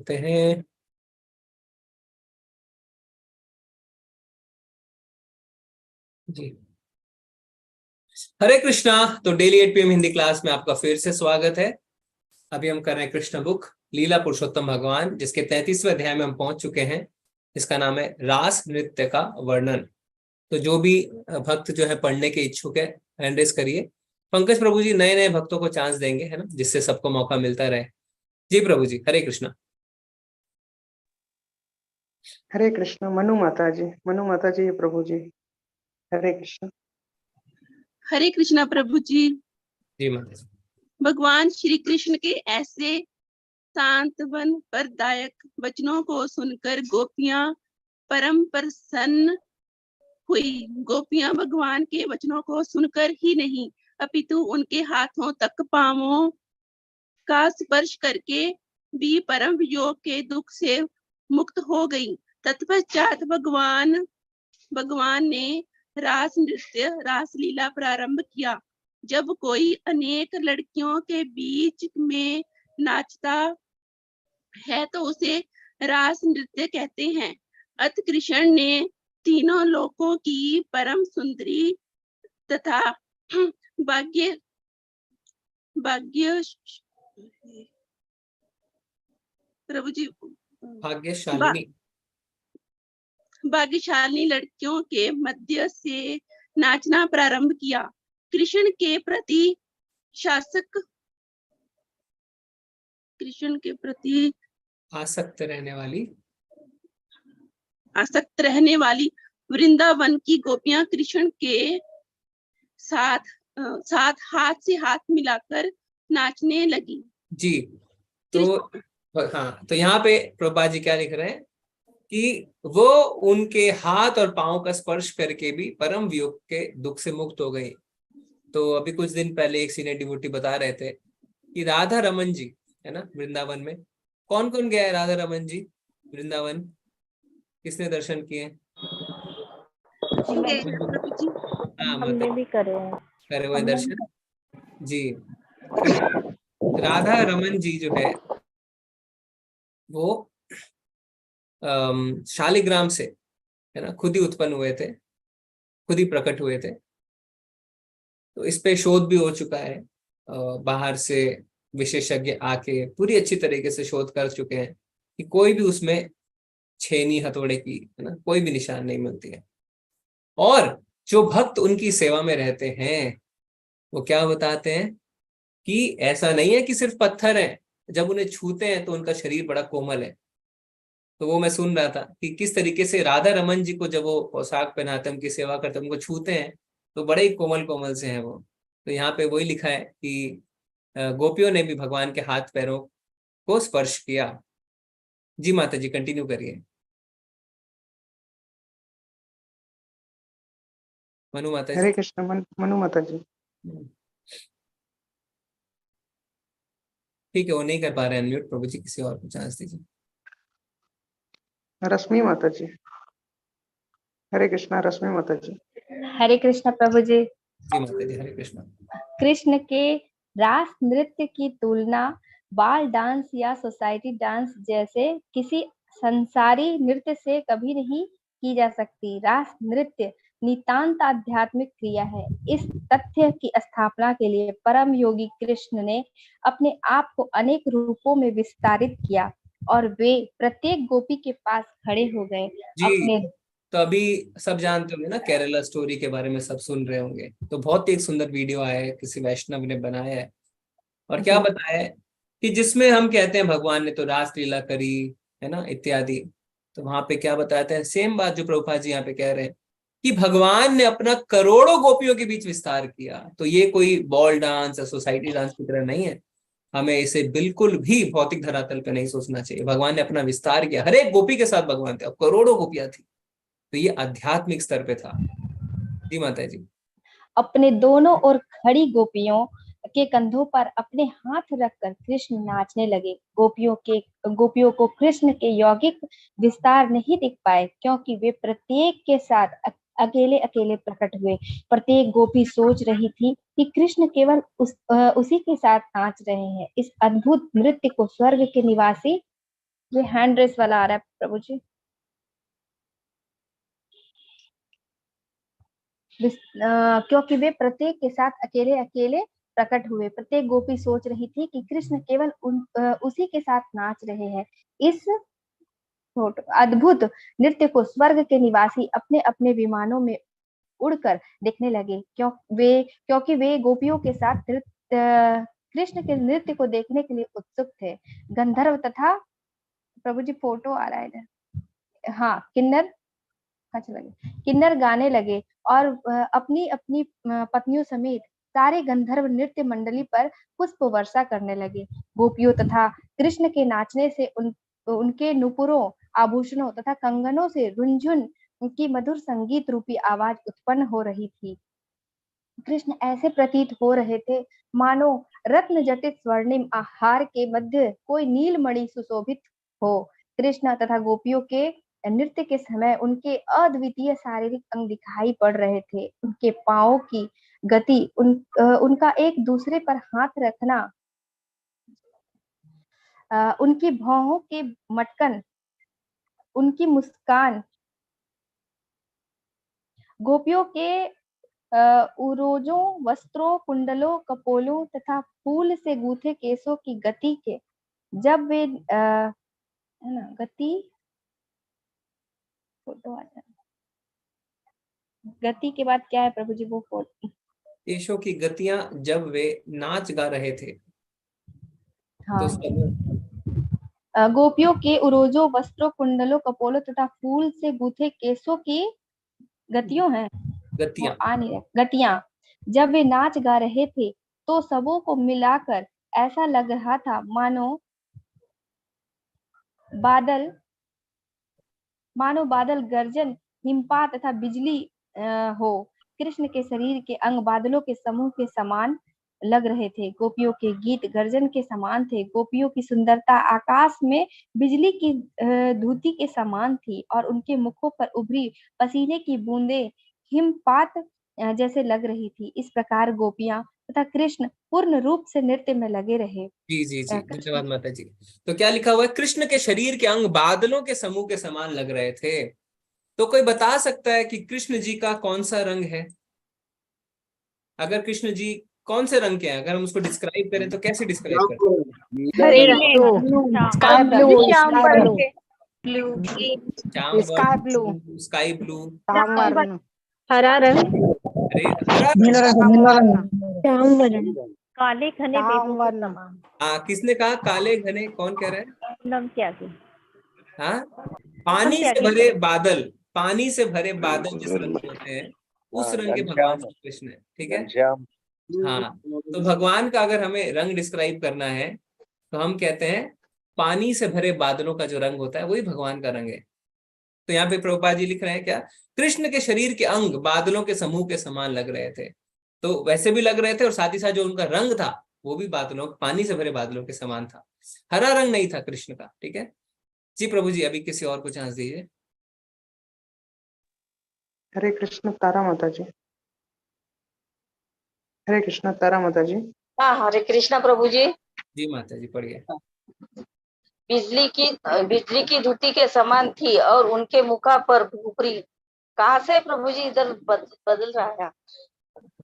होते हैं। जी, हरे कृष्णा। तो डेली 8 PM हिंदी क्लास में आपका फिर से स्वागत है। अभी हम कर रहे हैं कृष्ण बुक लीला पुरुषोत्तम भगवान, जिसके 33वें अध्याय में हम पहुंच चुके हैं। इसका नाम है रास नृत्य का वर्णन। तो जो भी भक्त जो है पढ़ने के इच्छुक है, हैंड रेज करिए। पंकज प्रभु जी नए नए भक्तों को चांस देंगे, है ना, जिससे सबको मौका मिलता रहे। जी प्रभु जी, हरे कृष्णा। हरे कृष्ण। मनु माता जी, प्रभु जी, हरे कृष्ण। हरे कृष्णा प्रभु जी। जी माता जी। भगवान श्री कृष्ण के ऐसे सांत्वन प्रदायक वचनों को सुनकर गोपियां परम प्रसन्न हुई। गोपियां भगवान के वचनों को सुनकर ही नहीं, अपितु उनके हाथों तक पांवों का स्पर्श करके भी परम वियोग के दुख से मुक्त हो गई। तत्पश्चात भगवान ने रास नृत्य रास लीला प्रारंभ किया। जब कोई अनेक लड़कियों के बीच में नाचता है तो उसे रास नृत्य कहते हैं। अत कृष्ण ने तीनों लोकों की परम सुंदरी तथा भाग्य प्रभु जी भाग्यशालिनी भाग्यशाली लड़कियों के मध्य से नाचना प्रारंभ किया। कृष्ण के प्रति आसक्त रहने वाली वृंदावन की गोपियां कृष्ण के साथ हाथ से हाथ मिलाकर नाचने लगी। जी। तो हाँ, तो यहाँ पे प्रभा जी क्या लिख रहे हैं कि वो उनके हाथ और पांव का स्पर्श करके भी परम वियोग के दुख से मुक्त हो गई। तो अभी कुछ दिन पहले एक सीनियर डिवोटी बता रहे थे कि राधा रमन जी, है ना, वृंदावन में कौन कौन गया है? राधा रमन जी वृंदावन किसने दर्शन किए? हाँ, हमने भी करे हुए दर्शन। जी, तो राधा रमन जी जो है वो शालिग्राम से, है ना, खुद ही उत्पन्न हुए थे, खुद ही प्रकट हुए थे। तो इस पे शोध भी हो चुका है। बाहर से विशेषज्ञ आके पूरी अच्छी तरीके से शोध कर चुके हैं कि कोई भी उसमें छेनी हथौड़े की, है ना, कोई भी निशान नहीं मिलती है। और जो भक्त उनकी सेवा में रहते हैं वो क्या बताते हैं कि ऐसा नहीं है कि सिर्फ पत्थर है, जब उन्हें छूते हैं तो उनका शरीर बड़ा कोमल है। तो वो मैं सुन रहा था कि किस तरीके से राधा रमन जी को जब वो पोशाक पहनाते हैं, उनकी सेवा करते हैं, उनको छूते हैं तो बड़े ही कोमल कोमल से हैं वो। तो यहाँ पे वही लिखा है कि गोपियों ने भी भगवान के हाथ पैरों को स्पर्श किया। जी माता जी, कंटिन्यू करिए। मनु माता जी। हरे कृष्ण। मनु माता जी। ठीक है, वो नहीं कर पा रहे हैं अनम्यूट। प्रभु जी किसी और को चांस दीजिए। रश्मि माता जी। हरे कृष्णा। रश्मि माता जी। हरे कृष्ण प्रभु जी। जी माता जी, हरे कृष्णा। कृष्ण के रास नृत्य की तुलना बाल डांस या सोसाइटी डांस जैसे किसी संसारी नृत्य से कभी नहीं की जा सकती। रास नृत्य नितांत आध्यात्मिक क्रिया है। इस तथ्य की स्थापना के लिए परम योगी कृष्ण ने अपने आप को अनेक रूपों में विस्तारित किया और वे प्रत्येक गोपी के पास खड़े हो गए। जी, तो अभी सब जानते होंगे ना, केरला स्टोरी के बारे में सब सुन रहे होंगे। तो बहुत ही एक सुंदर वीडियो आया है, किसी वैष्णव ने बनाया है और क्या बताया है कि जिसमें हम कहते हैं भगवान ने तो रास लीला करी, है ना, इत्यादि। तो वहां पे क्या बताते हैं, सेम बात जो प्रभुपाद जी यहाँ पे कह रहे हैं कि भगवान ने अपना करोड़ों गोपियों के बीच विस्तार किया। तो ये कोई बॉल डांस या सोसाइटी डांस की तरह नहीं है। हमें इसे बिल्कुल भी भौतिक धरातल पे नहीं सोचना चाहिए। भगवान ने अपना विस्तार किया, हर एक गोपी के साथ भगवान थे, अब करोड़ों गोपियां थी। तो ये आध्यात्मिक स्तर पे था। जी माता जी। अपने दोनों ओर खड़ी गोपियों के कंधों पर अपने हाथ रखकर कृष्ण नाचने लगे। गोपियों को कृष्ण के यौगिक विस्तार नहीं दिख पाए, क्योंकि वे प्रत्येक के साथ अकेले अकेले प्रकट हुए। प्रत्येक गोपी सोच रही थी कि कृष्ण केवल उसी के साथ नाच रहे हैं। इस अद्भुत नृत्य को स्वर्ग के निवासी ये हैंड रेस वाला आ रहा है प्रभु जी। क्योंकि वे प्रत्येक के साथ अकेले अकेले प्रकट हुए। प्रत्येक गोपी सोच रही थी कि कृष्ण केवल उसी के साथ नाच रहे हैं। इस अद्भुत नृत्य को स्वर्ग के निवासी अपने अपने विमानों में उड़कर देखने लगे, क्योंकि वे गोपियों के साथ कृष्ण के नृत्य को देखने के लिए उत्सुक थे। गंधर्व तथा प्रभु जी फोटो आ रहा है इधर, हाँ, किन्नर गाने लगे और अपनी अपनी पत्नियों समेत सारे गंधर्व नृत्य मंडली पर पुष्प वर्षा करने लगे। गोपियों तथा कृष्ण के नाचने से उनके नुपुरों, आभूषणों तथा कंगनों से रुंझुन की मधुर संगीत रूपी आवाज उत्पन्न हो रही थी। कृष्ण ऐसे प्रतीत हो रहे थे मानो रत्न जटित स्वर्णिम आहार के मध्य कोई नीलमणि सुशोभित हो। कृष्ण तथा गोपियों के नृत्य के समय उनके अद्वितीय शारीरिक अंग दिखाई पड़ रहे थे। उनके पांवों की गति, उनका एक दूसरे पर हाथ रखना, उनकी भौहों के मटकन, उनकी मुस्कान, गोपियों के उरोजों, वस्त्रों, कुंडलों, कपोलों तथा फूल से गूथे केसों की गति के जब वे है ना, गति के बाद क्या है प्रभु जी, वो केशों की गतियां जब वे नाच गा रहे थे। हाँ। तो सब गोपियों के उरोजों, वस्त्रों, कुंडलों, कपोलों तथा फूल से गूथे केसों की गतियों हैं, गतियां, वो आ नहीं रहा, गतियां जब वे नाच गा रहे थे तो सबों को मिलाकर ऐसा लग रहा था मानो बादल गर्जन, हिमपात तथा बिजली हो। कृष्ण के शरीर के अंग बादलों के समूह के समान लग रहे थे। गोपियों के गीत गर्जन के समान थे। गोपियों की सुंदरता आकाश में बिजली की धूती के समान थी और उनके मुखों पर उभरी पसीने की बूंदें हिमपात जैसे लग रही थी। इस प्रकार गोपियां तथा कृष्ण पूर्ण रूप से नृत्य में लगे रहे। जी जी जी, धन्यवाद माता जी। तो क्या लिखा हुआ है? कृष्ण के शरीर के अंग बादलों के समूह के समान लग रहे थे। तो कोई बता सकता है कि कृष्ण जी का कौन सा रंग है? अगर कृष्ण जी कौन से रंग के हैं, अगर हम उसको डिस्क्राइब करें तो कैसे डिस्क्राइब करें? हरे रंग, sky blue, sky blue, sky blue, sky blue, ताम्रवर्ण, हरा रंग, अरे हरा, श्याम, काले घने मेघों के समान। किसने कहा काले घने? कौन कह रहा है? पूनम त्यागी। हाँ, पानी से भरे बादल, पानी से भरे बादल जिस रंग के होते हैं उस रंग के भगवान श्री कृष्ण है। ठीक है, हाँ। तो भगवान का अगर हमें रंग डिस्क्राइब करना है तो हम कहते हैं पानी से भरे बादलों का जो रंग होता है वही भगवान का रंग है। तो यहाँ पे प्रभुपाद जी लिख रहे हैं क्या? कृष्ण के शरीर के अंग बादलों के समूह के समान लग रहे थे। तो वैसे भी लग रहे थे और साथ ही साथ जो उनका रंग था वो भी बादलों, पानी से भरे बादलों के समान था। हरा रंग नहीं था कृष्ण का। ठीक है जी प्रभु जी, अभी किसी और को चांस दीजिए। हरे कृष्ण तारा माता जी, हरे कृष्ण तारा माता जी। हाँ, हरे कृष्णा प्रभु जी। जी माता जी पढ़िए। बिजली की धुती के समान थी और उनके मुखा पर भूपरी। कहाँ से प्रभु जी इधर बदल रहा है?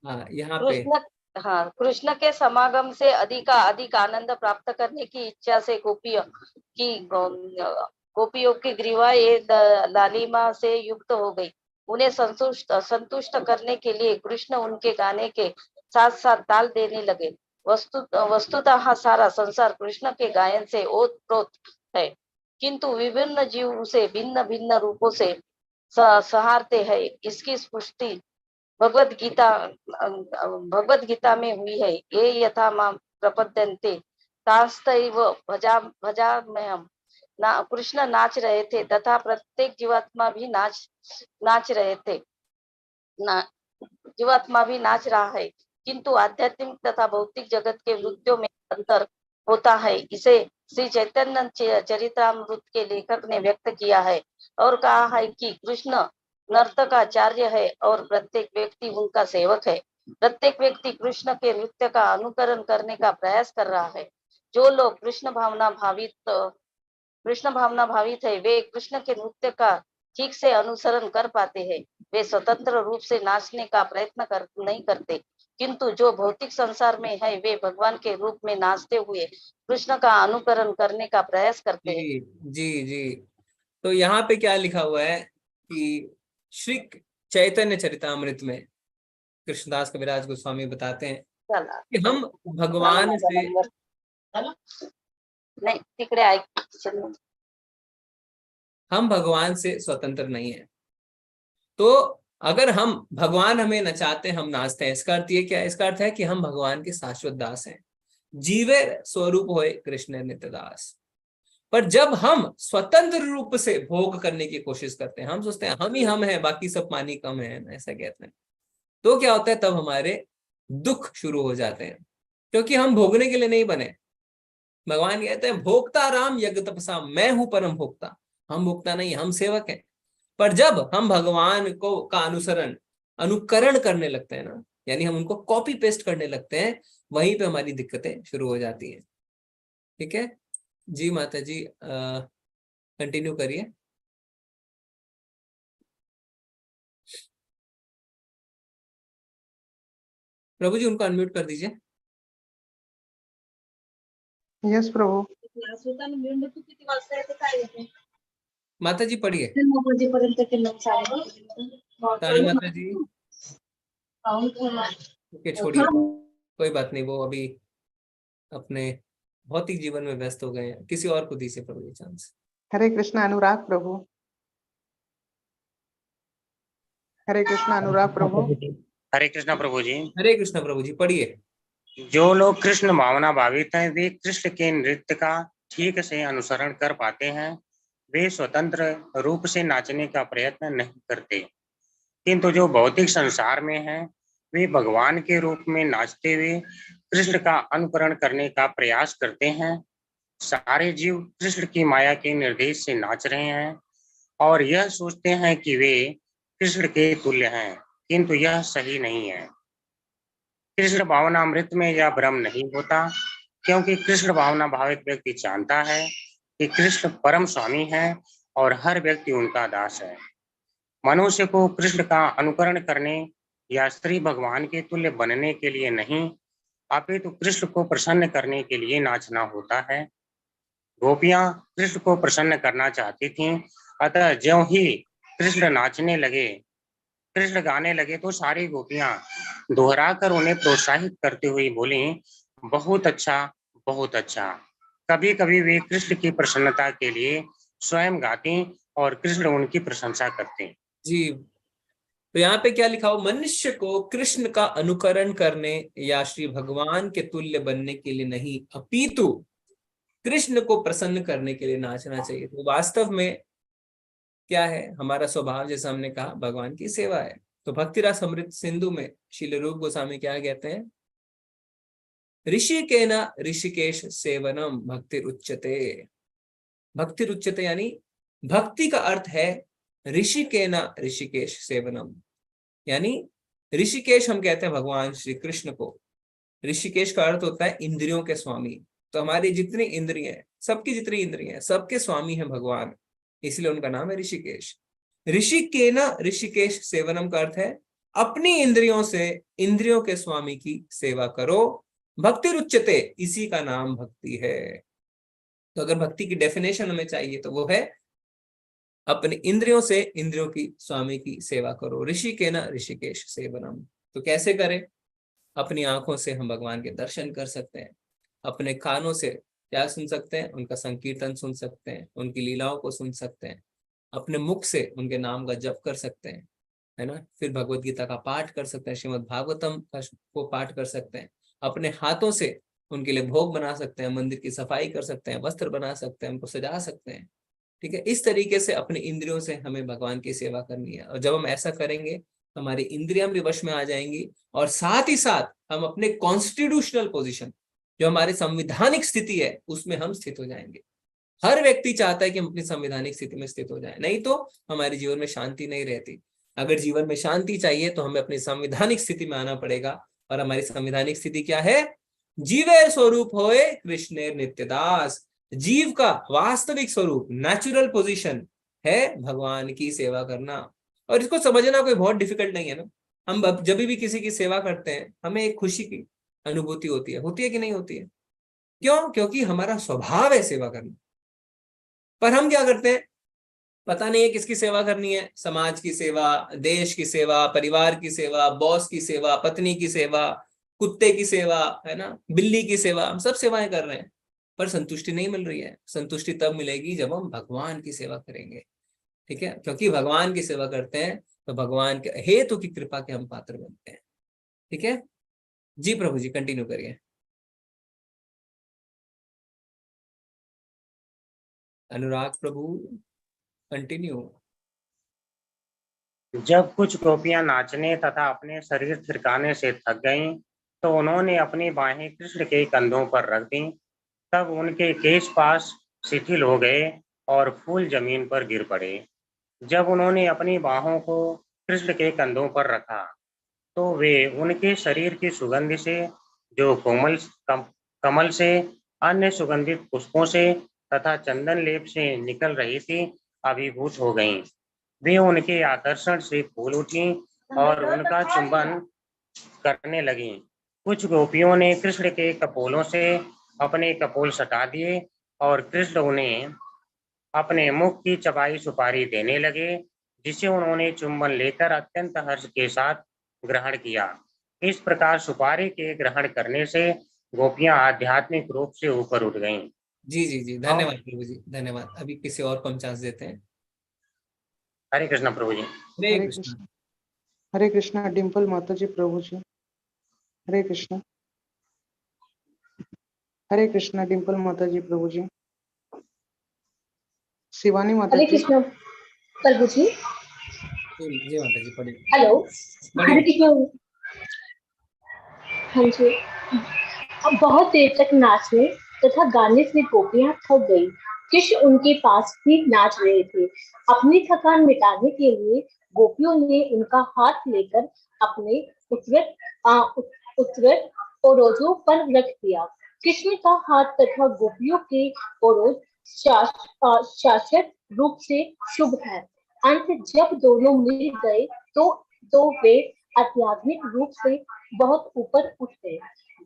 हाँ, यहाँ पे कृष्ण, हाँ, कृष्ण के समागम से अधिक आनंद प्राप्त करने की इच्छा से गोपियों की ग्रीवा ये लालिमा से युक्त हो गई। उन्हें संतुष्ट करने के लिए कृष्ण उनके गाने के साथ साथ ताल देने लगे। वस्तुतः सारा संसार कृष्ण के गायन से ओतप्रोत है, किंतु विभिन्न जीव उसे भिन्न भिन्न रूपों से सहारते हैं। इसकी पुष्टि भगवत गीता में हुई है। ये यथा मां प्रपद्यन्ते तांस्तैव भजाम्यहम्। कृष्ण नाच रहे थे तथा प्रत्येक जीवात्मा भी नाच रहे थे। जीवात्मा भी नाच रहा है, किंतु आध्यात्मिक तथा भौतिक जगत के वृत्तियों में अंतर होता है। इसे श्री चैतन्य चरितामृत के लेखक ने व्यक्त किया है और कहा है कि कृष्ण नर्तकाचार्य है और प्रत्येक व्यक्ति उनका सेवक है। प्रत्येक व्यक्ति कृष्ण के नृत्य का अनुकरण करने का प्रयास कर रहा है। जो लोग कृष्ण भावना भावित कृष्ण भावना भावित है वे कृष्ण के नृत्य का ठीक से अनुसरण कर पाते हैं। वे स्वतंत्र रूप से नाचने का प्रयत्न नहीं करते, किंतु जो भौतिक संसार में है वे भगवान के रूप में नाचते हुए कृष्ण का अनुकरण करने का प्रयास करते हैं। जी जी। तो यहाँ पे क्या लिखा हुआ है कि श्री चैतन्य चरितामृत में कृष्णदास कविराज गोस्वामी बताते हैं कि हम भगवान से नहीं तिकडे ऐक, हम भगवान से स्वतंत्र नहीं है। तो अगर हम भगवान हमें नचाते हम नाचते हैं, इसका अर्थ ये क्या है? इसका अर्थ है कि हम भगवान के शाश्वत दास हैं। जीवे स्वरूप होए कृष्ण नित्य दास। पर जब हम स्वतंत्र रूप से भोग करने की कोशिश करते हैं, हम सोचते हैं हम ही हम हैं, बाकी सब पानी कम है, ऐसा कहते हैं, तो क्या होता है? तब हमारे दुख शुरू हो जाते हैं, क्योंकि हम भोगने के लिए नहीं बने। भगवान कहते हैं भोक्ता राम यज्ञ तपसा, मैं हूं परम भोक्ता। हम भोक्ता नहीं, हम सेवक हैं। पर जब हम भगवान को का अनुकरण करने लगते हैं ना, यानी हम उनको कॉपी पेस्ट करने लगते हैं, वहीं पे हमारी दिक्कतें शुरू हो जाती हैं। ठीक है जी माता जी, कंटिन्यू करिए। प्रभु जी उनको अनम्यूट कर दीजिए। यस प्रभु। माता जी पढ़िए। तारी माता जी ओके छोड़िए, कोई बात नहीं, वो अभी अपने भौतिक जीवन में व्यस्त हो गए हैं। किसी और को दीजिए प्रभु जी चांस। हरे कृष्ण अनुराग प्रभु। हरे कृष्ण अनुराग प्रभु। हरे कृष्णा प्रभु जी। हरे कृष्ण प्रभु जी पढ़िए। जो लोग कृष्ण भावना भावित हैं वे कृष्ण के नृत्य का ठीक से अनुसरण कर पाते हैं। वे स्वतंत्र रूप से नाचने का प्रयत्न नहीं करते, किंतु जो भौतिक संसार में हैं वे भगवान के रूप में नाचते हुए कृष्ण का अनुकरण करने का प्रयास करते हैं। सारे जीव कृष्ण की माया के निर्देश से नाच रहे हैं और यह सोचते हैं कि वे कृष्ण के तुल्य हैं, किंतु यह सही नहीं है। कृष्ण भावनामृत में यह भ्रम नहीं होता, क्योंकि कृष्ण भावना भावित व्यक्ति जानता है कि कृष्ण परम स्वामी है और हर व्यक्ति उनका दास है। मनुष्य को कृष्ण का अनुकरण करने या श्री भगवान के तुल्य बनने के लिए नहीं, अपितु कृष्ण को प्रसन्न करने के लिए नाचना होता है। गोपियां कृष्ण को प्रसन्न करना चाहती थीं, अतः ज्यों ही कृष्ण नाचने लगे, कृष्ण गाने लगे, तो सारी गोपियां दोहराकर उन्हें प्रोत्साहित करते हुए बोली, बहुत अच्छा, बहुत अच्छा। कभी कभी वे कृष्ण की प्रसन्नता के लिए स्वयं गाती और कृष्ण उनकी प्रशंसा करते। जी, तो यहाँ पे क्या लिखा हो? मनुष्य को कृष्ण का अनुकरण करने या श्री भगवान के तुल्य बनने के लिए नहीं, अपितु कृष्ण को प्रसन्न करने के लिए नाचना चाहिए। तो वास्तव में क्या है? हमारा स्वभाव, जैसा हमने कहा, भगवान की सेवा है। तो भक्ति रस अमृत सिंधु में श्रील रूप गोस्वामी क्या कहते हैं? ऋषिकेन ऋषिकेश सेवनम भक्ति उच्यते। भक्ति उच्यते यानी भक्ति का अर्थ है ऋषिकेन ऋषिकेश सेवनम, यानी ऋषिकेश हम कहते हैं भगवान श्री कृष्ण को। ऋषिकेश का अर्थ होता है इंद्रियों के स्वामी। तो हमारी जितनी इंद्रियां हैं, सबकी जितनी इंद्रियां हैं, सबके स्वामी है भगवान, इसलिए उनका नाम है ऋषिकेश। ऋषिकेन ऋषिकेश सेवनम का अर्थ है अपनी इंद्रियों से इंद्रियों के स्वामी की सेवा करो। भक्ति रुच्यते, इसी का नाम भक्ति है। तो अगर भक्ति की डेफिनेशन हमें चाहिए तो वो है अपने इंद्रियों से इंद्रियों की स्वामी की सेवा करो। ऋषिकेन ऋषिकेश सेवनम। तो कैसे करें? अपनी आंखों से हम भगवान के दर्शन कर सकते हैं, अपने कानों से क्या सुन सकते हैं? उनका संकीर्तन सुन सकते हैं, उनकी लीलाओं को सुन सकते हैं, अपने मुख से उनके नाम का जप कर सकते हैं, है ना। फिर भगवत गीता का पाठ कर सकते हैं, श्रीमद् भागवतम को पाठ कर सकते हैं, अपने हाथों से उनके लिए भोग बना सकते हैं, मंदिर की सफाई कर सकते हैं, वस्त्र बना सकते हैं, उनको सजा सकते हैं। ठीक है, इस तरीके से अपने इंद्रियों से हमें भगवान की सेवा करनी है। और जब हम ऐसा करेंगे हमारी इंद्रियां भी वश में आ जाएंगी, और साथ ही साथ हम अपने कॉन्स्टिट्यूशनल पोजीशन, जो हमारी संवैधानिक स्थिति है, उसमें हम स्थित हो जाएंगे। हर व्यक्ति चाहता है कि हम अपनी संवैधानिक स्थिति में स्थित हो जाए, नहीं तो हमारे जीवन में शांति नहीं रहती। अगर जीवन में शांति चाहिए तो हमें अपनी संवैधानिक स्थिति में आना पड़ेगा। और हमारी संवैधानिक स्थिति क्या है? जीवे स्वरूप होए कृष्ण नित्यदास। जीव का वास्तविक स्वरूप, नेचुरल पोजीशन है भगवान की सेवा करना। और इसको समझना कोई बहुत डिफिकल्ट नहीं है ना। हम जब भी किसी की सेवा करते हैं हमें एक खुशी की अनुभूति होती है कि नहीं होती है? क्यों? क्योंकि हमारा स्वभाव है सेवा करना। पर हम क्या करते हैं, पता नहीं है किसकी सेवा करनी है, समाज की सेवा, देश की सेवा, परिवार की सेवा, बॉस की सेवा, पत्नी की सेवा, कुत्ते की सेवा, है ना, बिल्ली की सेवा, हम सब सेवाएं कर रहे हैं, पर संतुष्टि नहीं मिल रही है। संतुष्टि तब मिलेगी जब हम भगवान की सेवा करेंगे, ठीक है? क्योंकि भगवान की सेवा करते हैं तो भगवान के हेतु की कृपा के हम पात्र बनते हैं, ठीक है जी। प्रभु जी कंटिन्यू करिए। अनुराग प्रभु कंटिन्यू। जब कुछ गोपियां नाचने तथा अपने शरीर थिरकाने से थक गईं, तो उन्होंने अपनी बाहें कृष्ण के कंधों पर रख दी। तब उनके केश पास शिथिल हो गए और फूल जमीन पर गिर पड़े। जब उन्होंने अपनी बाहों को कृष्ण के कंधों पर रखा तो वे उनके शरीर की सुगंध से, जो कमल से, अन्य सुगंधित पुष्पों से तथा चंदन लेप से निकल रही थी, अभिभूत हो गईं। वे उनके आकर्षण से फूल उठी और उनका चुंबन करने लगी। कुछ गोपियों ने कृष्ण के कपोलों से अपने कपोल सटा दिए और कृष्ण उन्हें अपने मुख की चबाई सुपारी देने लगे, जिसे उन्होंने चुंबन लेकर अत्यंत हर्ष के साथ ग्रहण किया। इस प्रकार सुपारी के ग्रहण करने से गोपियां आध्यात्मिक रूप से ऊपर उठ गईं। जी जी जी, धन्यवाद प्रभु जी, धन्यवाद। अभी किसी और को हम चांस देते हैं। हरे कृष्ण प्रभु जी। हरे हरे कृष्ण। कृष्ण। हरे कृष्णा डिम्पल माता जी प्रभु जी। हरे कृष्णा। हरे कृष्णा डिम्पल माता जी प्रभु जी। शिवानी माता हरे जी। कृष्ण प्रभु जी। जी माता जी पढ़िए। हेलो, हरे पढ़िए। कृष्ण। हाँ जी। अब बहुत देर तक नाचने तथा गाने से गोपियां थक गई। कृष्ण उनके पास भी नाच रहे थे। अपनी थकान मिटाने के लिए गोपियों ने उनका हाथ लेकर अपने उत्तरट ओरोजों पर रख दिया। कृष्ण का हाथ तथा गोपियों के ओरोज शाश्वत रूप से शुभ है। अंत जब दोनों मिल गए तो वे आध्यात्मिक रूप से बहुत ऊपर उठ गए।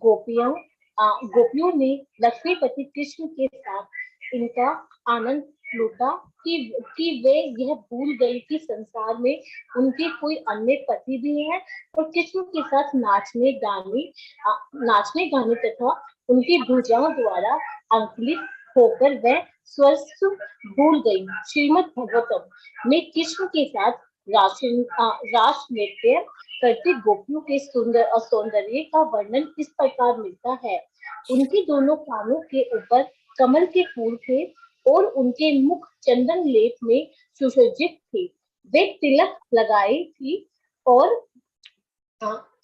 गोपियों ने लक्ष्मीपति कृष्ण के साथ इनका आनंद लूटा कि वे यह भूल गई कि संसार में उनके कोई अन्य पति भी है और कृष्ण के साथ नाचने गाने तथा उनकी भुजाओं द्वारा अंकुलित होकर वह स्वस्थ भूल गई। श्रीमद् भागवतम में कृष्ण के साथ रास नृत्य करती गोपियों के सौंदर्य का वर्णन इस प्रकार मिलता है। उनके दोनों कानों के ऊपर कमल के फूल थे और उनके मुख चंदन लेप में सुसज्जित थे। वे तिलक लगाई थी और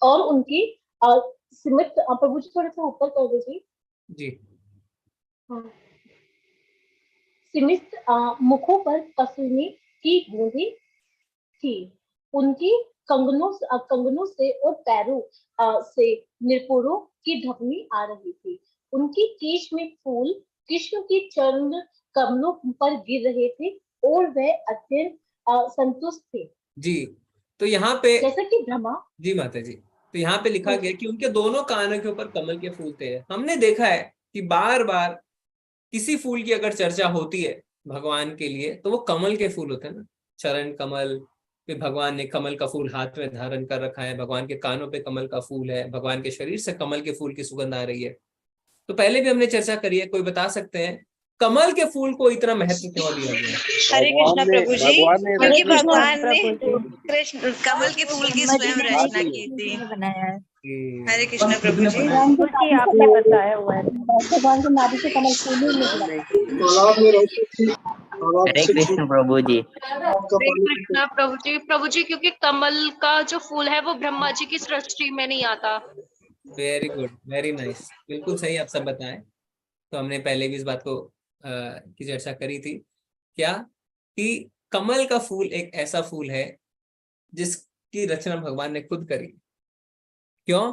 उनकी सिमट प्रभु जी थोड़ा सा ऊपर कर दीजिए जी। सीमित मुखों पर पसीने की बूंदें थी। उनकी कंगनों से और पैरों से निर्पुरों की ढपनी आ रही थी। उनकी केश में फूल कृष्ण के चरण कमलों पर गिर रहे थे और वह अत्यंत संतुष्ट थे। जी, तो यहाँ पे जैसा कि ब्रह्मा जी माता जी, तो यहाँ पे लिखा गया कि उनके दोनों कानों के ऊपर कमल के फूल थे। हमने देखा है कि बार बार किसी फूल की अगर चर्चा होती है भगवान के लिए तो वो कमल के फूल होते हैं ना, चरण कमल पे भगवान ने कमल का फूल हाथ में धारण कर रखा है, भगवान के कानों पे कमल का फूल है, भगवान के शरीर से कमल के फूल की सुगंध आ रही है। तो पहले भी हमने चर्चा करी है, कोई बता सकते हैं कमल के फूल को इतना महत्व क्यों दिया गया? हरे कृष्णा प्रभु जी, क्योंकि भगवान ने प्रभु कृष्ण कमल के फूल की स्वयं रचना की थी। बनाया है। हरे कृष्णा प्रभु जी। क्योंकि आपने बताया हुआ है। भगवान के नाभि से कमल फूल ही निकला। हरे कृष्ण प्रभु जी। हरे कृष्णा प्रभु जी क्योंकि कमल का जो फूल है वो ब्रह्मा जी की सृष्टि में नहीं आता। वेरी गुड, वेरी नाइस, बिल्कुल सही आप सब बताएं। तो हमने पहले भी इस बात को की चर्चा करी थी क्या, कि कमल का फूल एक ऐसा फूल है जिसकी रचना भगवान ने खुद करी। क्यों?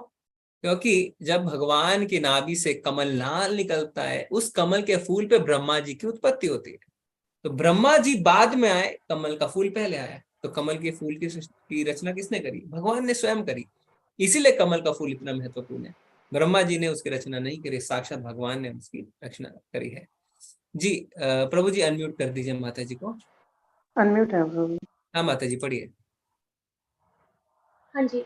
क्योंकि जब भगवान की नाभि से कमल लाल निकलता है, उस कमल के फूल पे ब्रह्मा जी की उत्पत्ति होती है। तो ब्रह्मा जी बाद में आए, कमल का फूल पहले आया। तो कमल के फूल की रचना किसने करी? भगवान ने स्वयं करी। इसीलिए कमल का फूल इतना महत्वपूर्ण है। ब्रह्मा जी ने उसकी रचना नहीं करी, साक्षात भगवान ने उसकी रचना करी है। जी प्रभु जी अनम्यूट कर दीजिए माता जी को। अनम्यूट है प्रभु जी। हाँ माता जी पढ़िए। हाँ जी,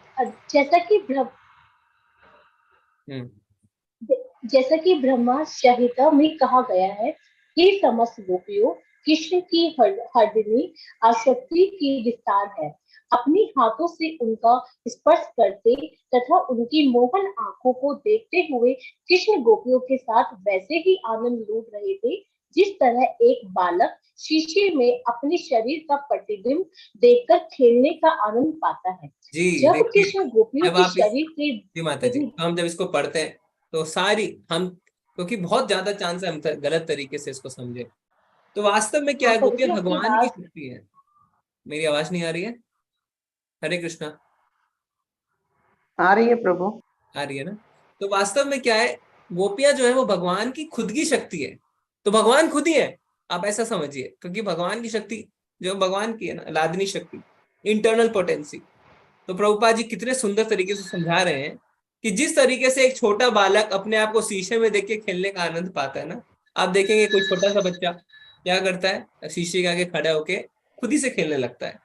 जैसा कि ब्रह्मा संहिता में कहा गया है कि समस्त गोपियों कृष्ण की हरदनी आसक्ति की विस्तार है। अपने हाथों से उनका स्पर्श करते तथा उनकी मोहन आंखों को देखते हुए कृष्ण गोपियों के साथ वैसे ही आनंद लूट रहे थे जिस तरह एक बालक शीशे में अपने शरीर का प्रतिबिंब देखकर खेलने का आनंद पाता है। जी जब देखिए, कृष्ण गोपियों जब के आप शरीर के जी माता जी, तो हम जब इसको पढ़ते हैं तो सारी हम, क्योंकि बहुत ज्यादा चांस है हम गलत तरीके से इसको समझे। तो वास्तव में क्या है, गोपियां आपकी भगवान की आवाज शक्ति है। मेरी आवाज नहीं आ रही है? हरे कृष्णा। आ रही है प्रभु। आ रही है ना? तो वास्तव में क्या है, गोपियां जो है वो भगवान की खुद की शक्ति है। तो भगवान खुद ही है, आप ऐसा समझिए। क्योंकि भगवान की शक्ति जो भगवान की है ना, लादनी शक्ति, इंटरनल पोटेंसी। तो प्रभुपाद जी कितने सुंदर तरीके से समझा रहे हैं कि जिस तरीके से एक छोटा बालक अपने आप को शीशे में देख के खेलने का आनंद पाता है ना, आप देखेंगे कोई छोटा सा बच्चा क्या करता है, शीशे के आगे खड़ा होके खुद ही से खेलने लगता है।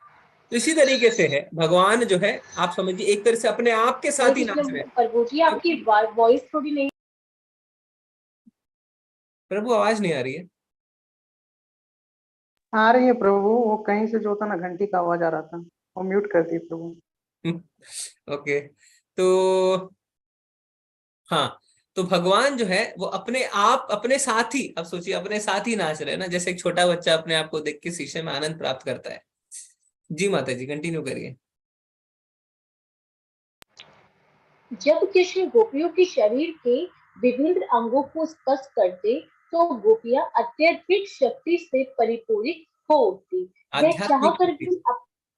तो इसी तरीके से है भगवान जो है, आप समझिए एक तरह से अपने आप के साथ ही नाच रहे हैं। प्रभु जी आपकी वॉइस थोड़ी नहीं प्रभु आवाज नहीं आ रही है? आ रही है प्रभु, वो कहीं से जो था ना घंटी का आवाज आ रहा था, वो म्यूट कर दी प्रभु। ओके। तो हाँ, तो भगवान जो है वो अपने आप अपने साथ ही, अब सोचिए अपने साथ ही नाच रहे हैं ना, जैसे एक छोटा बच्चा अपने आप को देख के शीशे में आनंद प्राप्त करता है। जी माता जी कंटिन्यू करिए। जब कृष्ण गोपियों के शरीर के विभिन्न अंगों को स्पर्श करते तो गोपियां अत्यधिक शक्ति से परिपूरित हो उठती। वे आध्यात्मिक चाहकर शक्ति।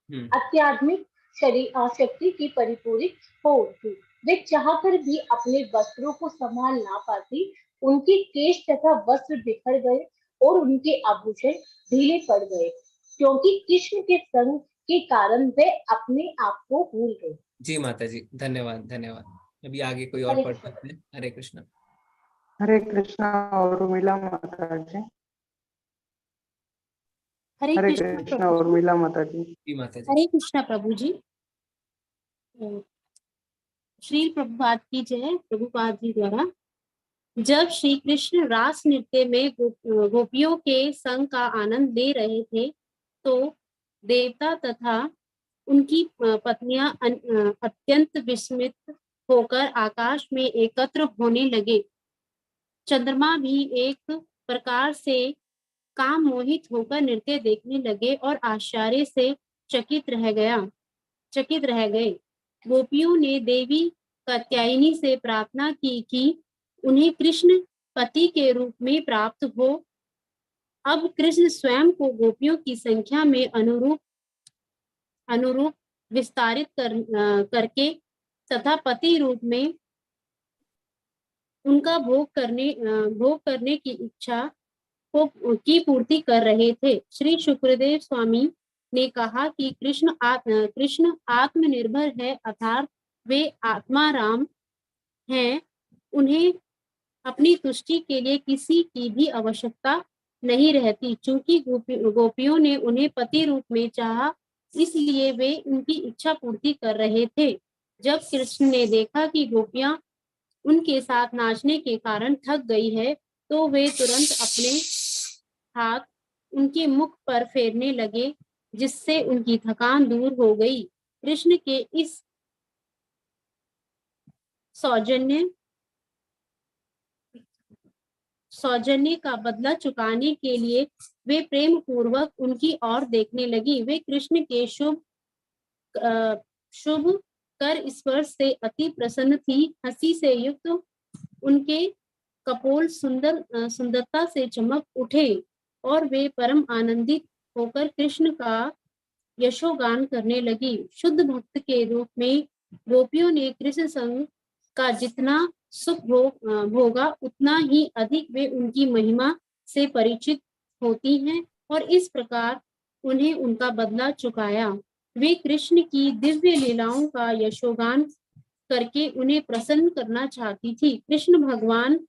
भी अत्यात्मिक शरीर शक्ति की परिपूरित हो उठती। वे चाहकर भी अपने वस्त्रों को संभाल ना पाती। उनके केश तथा वस्त्र बिखर गए और उनके आभूषण ढीले पड़ गए क्योंकि कृष्ण के संग के कारण वे अपने आप को भूल गए। जी माता जी धन्यवाद धन्यवाद। अभी आगे कोई और हरे पढ़ सकते हैं? हरे कृष्णा। हरे कृष्णा और मिला माता जी। हरे कृष्णा और मिला माता जी। जी माता जी। हरे कृष्णा प्रभु जी। श्री प्रभुपाद की जय। प्रभुपाद जी द्वारा जब श्री कृष्ण रास नृत्य में गोपियों के संग का आनंद ले रहे थे तो देवता तथा उनकी पत्नियां अत्यंत विस्मित होकर आकाश में एकत्र होने लगे। चंद्रमा भी एक प्रकार से काम मोहित होकर नृत्य देखने लगे और आश्चर्य से चकित रह गए। गोपियों ने देवी कात्यायनी से प्रार्थना की कि उन्हें कृष्ण पति के रूप में प्राप्त हो। अब कृष्ण स्वयं को गोपियों की संख्या में अनुरूप विस्तारित करके तथा पति रूप में उनका भोग करने की इच्छा की पूर्ति कर रहे थे। श्री शुक्रदेव स्वामी ने कहा कि कृष्ण आत्मनिर्भर है, अर्थात वे आत्मा राम हैं। उन्हें अपनी तुष्टि के लिए किसी की भी आवश्यकता नहीं रहती। चूंकि गोपियों ने उन्हें पति रूप में चाहा, इसलिए वे उनकी इच्छा पूर्ति कर रहे थे। जब कृष्ण ने देखा कि गोपियां उनके साथ नाचने के कारण थक गई है तो वे तुरंत अपने हाथ उनके मुख पर फेरने लगे, जिससे उनकी थकान दूर हो गई। कृष्ण के इस सौजन्य का बदला चुकाने के लिए वे प्रेम पूर्वक उनकी ओर देखने लगी। वे कृष्ण के शुभ कर स्पर्श से अति प्रसन्न थी। हंसी से युक्त उनके कपोल सुंदरता से चमक उठे और वे परम आनंदित होकर कृष्ण का यशोगान करने लगी। शुद्ध भक्त के रूप में गोपियों ने कृष्ण संग का जितना सुख होगा उतना ही अधिक वे उनकी महिमा से परिचित होती हैं और इस प्रकार उन्हें उनका बदला चुकाया। वे कृष्ण की दिव्य लीलाओं का यशोगान करके उन्हें प्रसन्न करना चाहती थी। कृष्ण भगवान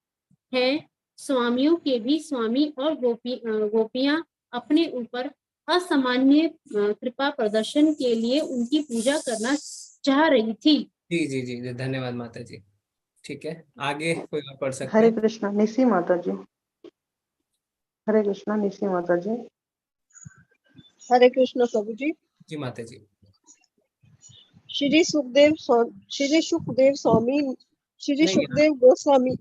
है स्वामियों के भी स्वामी और गोपियां अपने ऊपर असामान्य कृपा प्रदर्शन के लिए उनकी पूजा करना चाह रही थी। जी जी जी जी, धन्यवाद माता जी। ठीक है, आगे कोई और पढ़ सकते हरे हैं? कृष्णा, निशी माता जी। हरे कृष्णा, निशी माता जी। हरे कृष्ण प्रभु जी। जी माता जी। श्री सुखदेव स्वामी, श्री नहीं, सुखदेव गोस्वामी।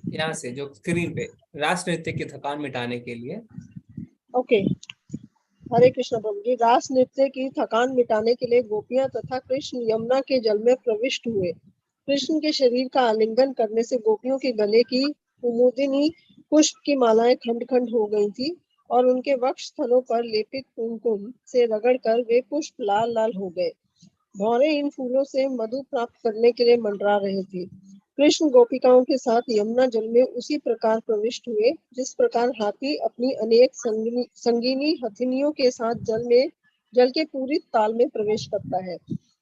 यहाँ से जो स्क्रीन पे रास नृत्य की थकान मिटाने के लिए। ओके, हरे कृष्ण प्रभु जी। रास नृत्य की थकान मिटाने के लिए गोपियां तथा कृष्ण यमुना के जल में प्रविष्ट हुए। कृष्ण के शरीर का आलिंगन करने से गोपियों के गले की कुमुदिनी पुष्प की मालाएं खंड खंड हो गई थी और उनके वक्ष स्थलों पर लेपित कुमकुम से रगड़कर वे पुष्प लाल लाल हो गए। भौरे इन फूलों से मधु प्राप्त करने के लिए मंडरा रहे थे। कृष्ण गोपिकाओं के साथ यमुना जल में उसी प्रकार प्रविष्ट हुए जिस प्रकार हाथी अपनी अनेक संगीनी हथिनियों के साथ जल के पूरी ताल में प्रवेश करता है।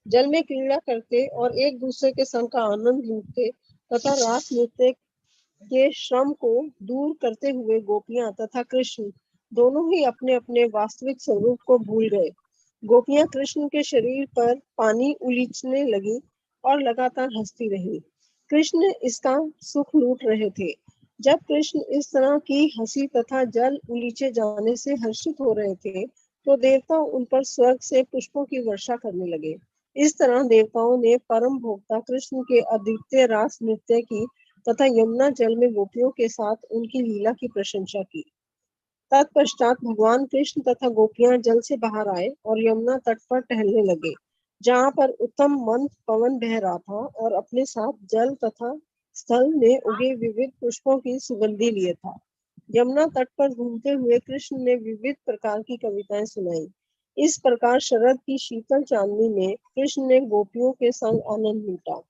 जल में क्रीड़ा करते और एक दूसरे के संग का आनंद लूटते तथा रास नृत्य के श्रम को दूर करते हुए गोपियां तथा कृष्ण दोनों ही अपने अपने वास्तविक स्वरूप को भूल गए। गोपियां कृष्ण के शरीर पर पानी उलीचने लगी और लगातार हंसती रही। कृष्ण इसका सुख लूट रहे थे। जब कृष्ण इस तरह की हंसी तथा जल उलीचे जाने से हर्षित हो रहे थे तो देवता उन पर स्वर्ग से पुष्पों की वर्षा करने लगे। इस तरह देवताओं ने परम भोक्ता कृष्ण के अद्वितीय रास नृत्य की तथा यमुना जल में गोपियों के साथ उनकी लीला की प्रशंसा की। तत्पश्चात भगवान कृष्ण तथा गोपियां जल से बाहर आए और यमुना तट पर टहलने लगे, जहाँ पर उत्तम मंद पवन बह रहा था और अपने साथ जल तथा स्थल में उगे विविध पुष्पों की सुगंधी लिए था। यमुना तट पर घूमते हुए कृष्ण ने विविध प्रकार की कविताएं सुनाई। इस प्रकार शरद की शीतल चांदनी में कृष्ण ने गोपियों के संग आनंद लूटा।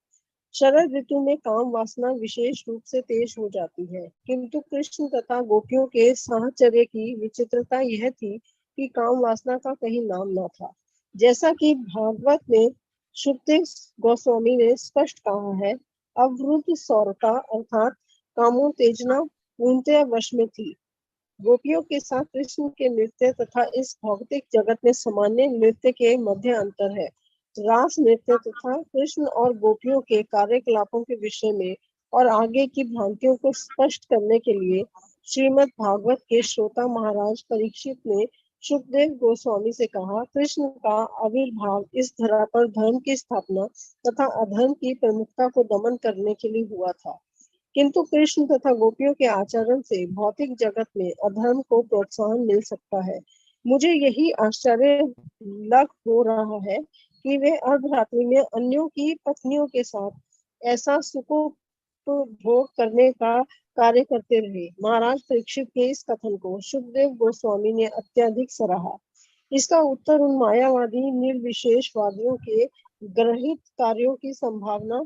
शरद ऋतु में काम वासना विशेष रूप से तेज हो जाती है, किंतु कृष्ण तथा गोपियों के साहचर्य की विचित्रता यह थी कि काम वासना का कहीं नाम न था। जैसा कि भागवत में सुखदेव गोस्वामी ने स्पष्ट कहा है, अवरुद्ध सौरता अर्थात कामोत्तेजना पूर्णतः वश में थी। गोपियों के साथ कृष्ण के नृत्य तथा इस भौतिक जगत में सामान्य नृत्य के मध्य अंतर है। रास नृत्य तथा कृष्ण और गोपियों के कार्यकलापों के विषय में और आगे की भ्रांतियों को स्पष्ट करने के लिए श्रीमद् भागवत के श्रोता महाराज परीक्षित ने सुखदेव गोस्वामी से कहा, कृष्ण का आविर्भाव इस धरा पर धर्म की स्थापना तथा अधर्म की प्रमुखता को दमन करने के लिए हुआ था, किंतु कृष्ण तथा गोपियों के आचरण से भौतिक जगत में अधर्म को प्रोत्साहन मिल सकता है। मुझे यही आश्चर्य लग हो रहा है कि वे अर्धरात्रि में अन्यों की पत्नियों के साथ ऐसा सुखोपभोग करने का कार्य करते रहे। महाराज परीक्षित के इस कथन को सुखदेव गोस्वामी ने अत्यधिक सराहा। इसका उत्तर उन मायावादी निर्विशेषवादियों के ग्रहित कार्यों की संभावना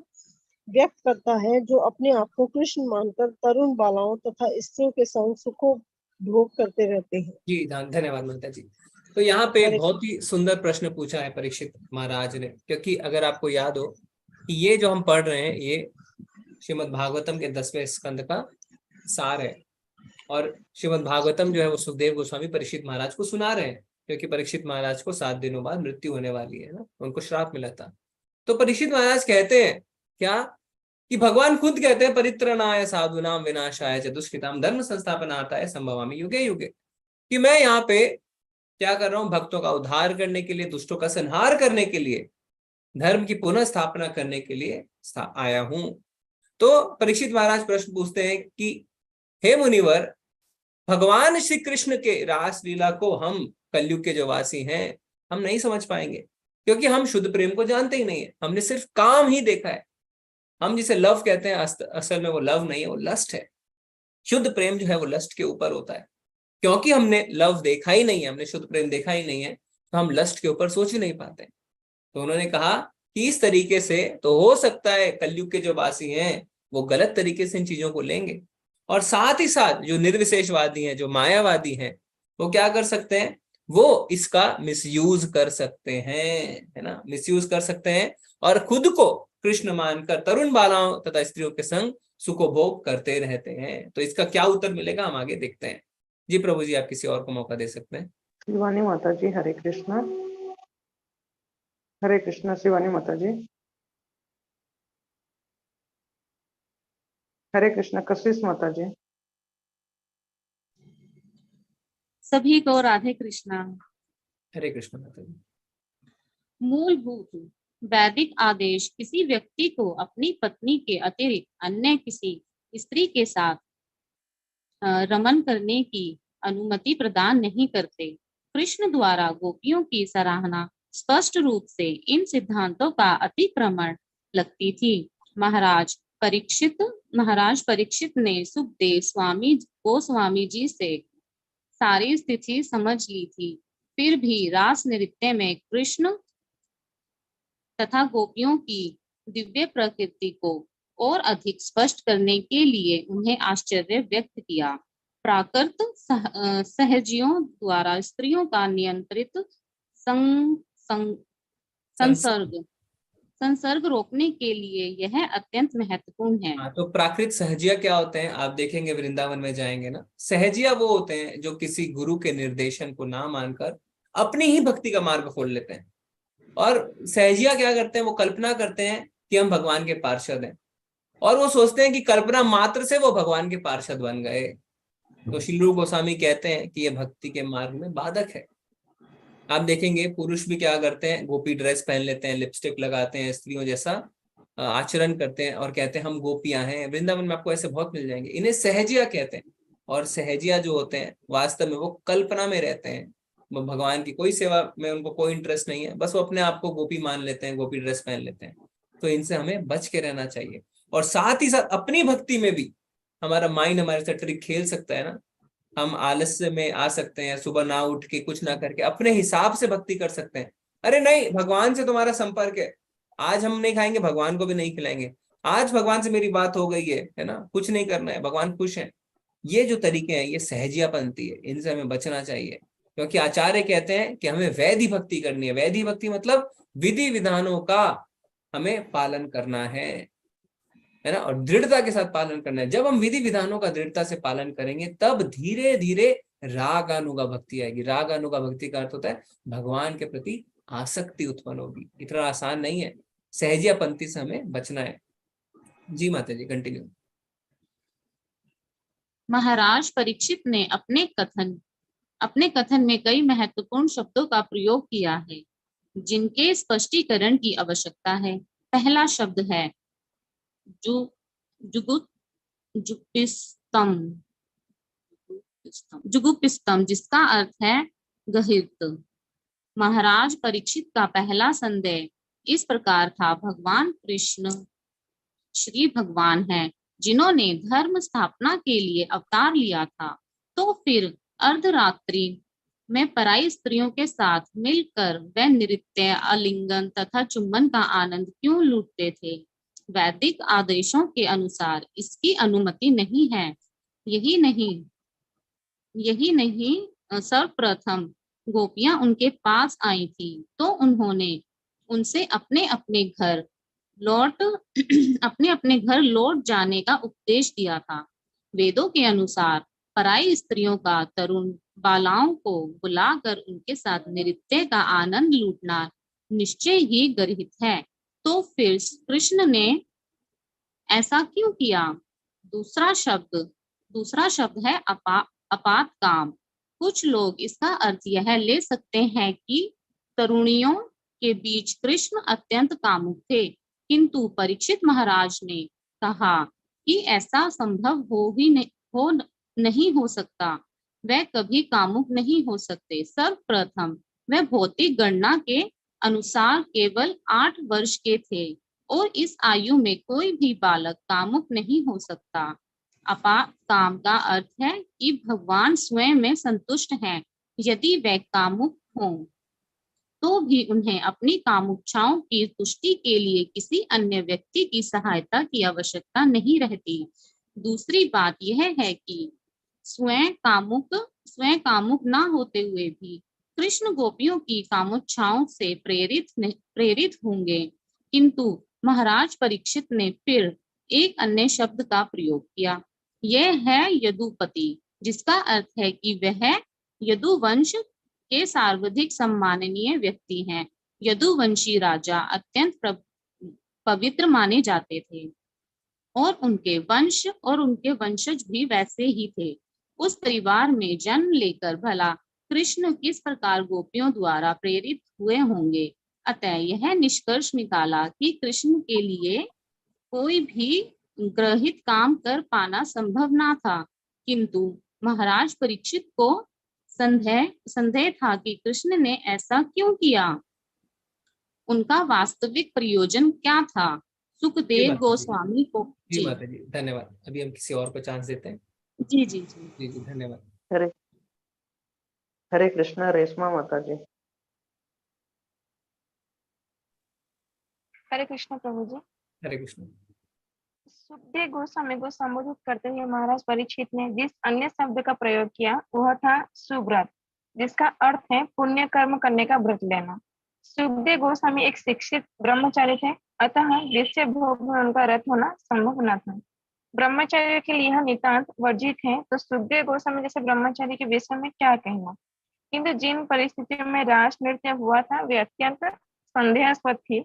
व्यक्त करता है जो अपने आप को कृष्ण मानकर तरुण बालाओं तथा स्त्रियों के संग सुखोपभोग करते रहते हैं। जी धन्यवाद माता जी। तो यहाँ पे बहुत ही सुंदर प्रश्न पूछा है परीक्षित महाराज ने, क्योंकि अगर आपको याद हो कि ये जो हम पढ़ रहे हैं ये श्रीमद् भागवतम के 10वें स्कंद का सार है और श्रीमद् भागवतम जो है वो सुखदेव गोस्वामी परीक्षित महाराज को सुना रहे हैं, क्योंकि परीक्षित महाराज को 7 दिनों बाद मृत्यु होने वाली है ना, उनको श्राप मिला था। तो परीक्षित महाराज कहते हैं क्या कि भगवान खुद कहते हैं, परित्रणाय साधुनाम विनाशाय च दुष्कृताम धर्म संस्थापनार्थाय संभवामि युगे युगे, कि मैं यहाँ पे क्या कर रहा हूँ, भक्तों का उद्धार करने के लिए, दुष्टों का संहार करने के लिए, धर्म की पुनः स्थापना करने के लिए आया हूं। तो परीक्षित महाराज प्रश्न पूछते हैं कि हे मुनिवर, भगवान श्री कृष्ण के रास लीला को हम कलयुग के जो वासी हैं हम नहीं समझ पाएंगे, क्योंकि हम शुद्ध प्रेम को जानते ही नहीं है, हमने सिर्फ काम ही देखा है। हम जिसे लव कहते हैं असल में वो लव नहीं है, वो लस्ट है। शुद्ध प्रेम जो है वो लस्ट के ऊपर होता है। क्योंकि हमने लव देखा ही नहीं है, हमने शुद्ध प्रेम देखा ही नहीं है, तो हम लस्ट के ऊपर सोच ही नहीं पाते। तो उन्होंने कहा कि इस तरीके से तो हो सकता है कलयुग के जो वासी हैं वो गलत तरीके से इन चीजों को लेंगे, और साथ ही साथ जो निर्विशेषवादी हैं, जो मायावादी हैं, वो क्या कर सकते हैं, वो इसका मिसयूज कर सकते हैं, है ना, मिसयूज कर सकते हैं और खुद को कृष्ण मानकर तरुण बालाओं तथा स्त्रियों के संग सुखोभोग करते रहते हैं। तो इसका क्या उत्तर मिलेगा हम आगे देखते हैं। जी प्रभु जी, आप किसी और को मौका दे सकते हैं। शिवानी माता जी, हरे कृष्णा। हरे कृष्णा शिवानी माता जी। हरे कृष्णा कशिश माता जी। सभी को राधे कृष्णा। हरे कृष्ण माता जी। मूलभूत वैदिक आदेश किसी व्यक्ति को अपनी पत्नी के अतिरिक्त अन्य किसी स्त्री के साथ रमन करने की अनुमति प्रदान नहीं करते। कृष्ण द्वारा गोपियों की सराहना स्पष्ट रूप से इन सिद्धांतों का अतिक्रमण लगती थी। महाराज परीक्षित ने सुखदेव गोस्वामी जी से सारी स्थिति समझ ली थी। फिर भी रास नृत्य में कृष्ण तथा गोपियों की दिव्य प्रकृति को और अधिक स्पष्ट करने के लिए उन्हें आश्चर्य व्यक्त किया। प्राकृत सहजियों द्वारा स्त्रियों का नियंत्रित संसर्ग रोकने के लिए यह अत्यंत महत्वपूर्ण है। हाँ, तो प्राकृत सहजिया क्या होते हैं, आप देखेंगे वृंदावन में जाएंगे ना, सहजिया वो होते हैं जो किसी गुरु के निर्देशन को ना मानकर अपनी ही भक्ति का मार्ग खोल लेते हैं। और सहजिया क्या करते हैं, वो कल्पना करते हैं कि हम भगवान के पार्षद हैं, और वो सोचते हैं कि कल्पना मात्र से वो भगवान के पार्षद बन गए। तो श्री रूप गोस्वामी कहते हैं कि ये भक्ति के मार्ग में बाधक है। आप देखेंगे पुरुष भी क्या करते हैं, गोपी ड्रेस पहन लेते हैं, लिपस्टिक लगाते हैं, स्त्रियों जैसा आचरण करते हैं और कहते हैं हम गोपियां हैं। वृंदावन में आपको ऐसे बहुत मिल जाएंगे। इन्हें सहजिया कहते हैं। और सहजिया जो होते हैं वास्तव में वो कल्पना में रहते हैं, वो भगवान की कोई सेवा में उनको कोई इंटरेस्ट नहीं है, बस वो अपने आप को गोपी मान लेते हैं, गोपी ड्रेस पहन लेते हैं। तो इनसे हमें बच के रहना चाहिए। और साथ ही साथ अपनी भक्ति में भी हमारा माइंड हमारे साथ ट्रिक खेल सकता है ना। हम आलस्य में आ सकते हैं, सुबह ना उठ के कुछ ना करके अपने हिसाब से भक्ति कर सकते हैं। अरे नहीं, भगवान से तुम्हारा संपर्क है, आज हम नहीं खाएंगे, भगवान को भी नहीं खिलाएंगे, आज भगवान से मेरी बात हो गई है ना, कुछ नहीं करना है, भगवान खुश है। ये जो तरीके हैं ये सहजियापंथी है, इनसे हमें बचना चाहिए। क्योंकि आचार्य कहते हैं कि हमें वैधि भक्ति करनी है। वैधि भक्ति मतलब विधि विधानों का हमें पालन करना है ना, और दृढ़ता के साथ पालन करना है। जब हम विधि विधानों का दृढ़ता से पालन करेंगे तब धीरे धीरे रागानुगा भक्ति आएगी। रागानुगा भक्ति का अर्थ होता है भगवान के प्रति आसक्ति उत्पन्न होगी। इतना आसान नहीं है, सहजियापंथी से हमें बचना है। जी माता जी, कंटिन्यू। महाराज परीक्षित ने अपने कथन में कई महत्वपूर्ण शब्दों का प्रयोग किया है जिनके स्पष्टीकरण की आवश्यकता है। पहला शब्द है जुगुप्सितम, जिसका अर्थ है गहिर्त। महाराज परीक्षित का पहला संदेह इस प्रकार था, भगवान कृष्ण श्री भगवान हैं जिन्होंने धर्म स्थापना के लिए अवतार लिया था, तो फिर अर्धरात्रि में पराई स्त्रियों के साथ मिलकर वह नृत्य, आलिंगन तथा चुंबन का आनंद क्यों लूटते थे। वैदिक आदेशों के अनुसार इसकी अनुमति नहीं है। यही नहीं सर्वप्रथम गोपियां उनके पास आई थी तो उन्होंने उनसे अपने अपने घर लौट जाने का उपदेश दिया था। वेदों के अनुसार पराई स्त्रियों का तरुण बालाओं को बुलाकर उनके साथ नृत्य का आनंद लूटना निश्चय ही गर्हित है। तो फिर कृष्ण ने ऐसा क्यों किया। दूसरा शब्द है अपात काम। कुछ लोग इसका अर्थ यह ले सकते हैं कि तरुणियों के बीच कृष्ण अत्यंत कामुक थे, किंतु परीक्षित महाराज ने कहा कि ऐसा संभव नहीं हो सकता। वह कभी कामुक नहीं हो सकते। सर्वप्रथम वह भौतिक गणना के अनुसार केवल 8 वर्ष के थे और इस आयु में कोई भी बालक कामुक नहीं हो सकता। अपात काम का अर्थ है कि भगवान स्वयं में संतुष्ट हैं। यदि वह कामुक हों तो भी उन्हें अपनी कामुच्छाओं की तुष्टि के लिए किसी अन्य व्यक्ति की सहायता की आवश्यकता नहीं रहती। दूसरी बात यह है कि स्वयं कामुक ना होते हुए भी कृष्ण गोपियों की कामुच्छाओं से प्रेरित होंगे। किंतु महाराज परीक्षित ने फिर एक अन्य शब्द का प्रयोग किया, यह है यदुपति, जिसका अर्थ है कि वह यदुवंश के सर्वाधिक सम्माननीय व्यक्ति हैं। यदुवंशी राजा अत्यंत पवित्र माने जाते थे और उनके वंशज भी वैसे ही थे। उस परिवार में जन्म लेकर भला कृष्ण किस प्रकार गोपियों द्वारा प्रेरित हुए होंगे। अतः यह निष्कर्ष निकाला कि कृष्ण के लिए कोई भी ग्रहित काम कर पाना संभव ना था, किंतु महाराज परीक्षित को संदेह था कि कृष्ण ने ऐसा क्यों किया, उनका वास्तविक प्रयोजन क्या था। सुखदेव गोस्वामी को जी माता जी धन्यवाद। अभी हम किसी और को चांस देते हैं। जी जी जी जी जी धन्यवाद। हरे कृष्णा रेशमा माता जी। हरे कृष्ण प्रभु जी। हरे कृष्ण। सुखदेव गोस्वामी को संबोधित करते हुए महाराज परीक्षित ने जिस अन्य शब्द का प्रयोग किया वह था सुव्रत, जिसका अर्थ है पुण्य कर्म करने का व्रत लेना। सुखदेव गोस्वामी एक शिक्षित ब्रह्मचारी थे, अतः विषय भोग में उनका रत होना संभव न था। ब्रह्मचारी के लिए यह नितांत वर्जित है, तो सुखदेव गोस्वामी जैसे ब्रह्मचारी के विषय में क्या कहना। किंतु जिन परिस्थितियों में रास नृत्य हुआ था वे अत्यंत संदेहास्पद थी।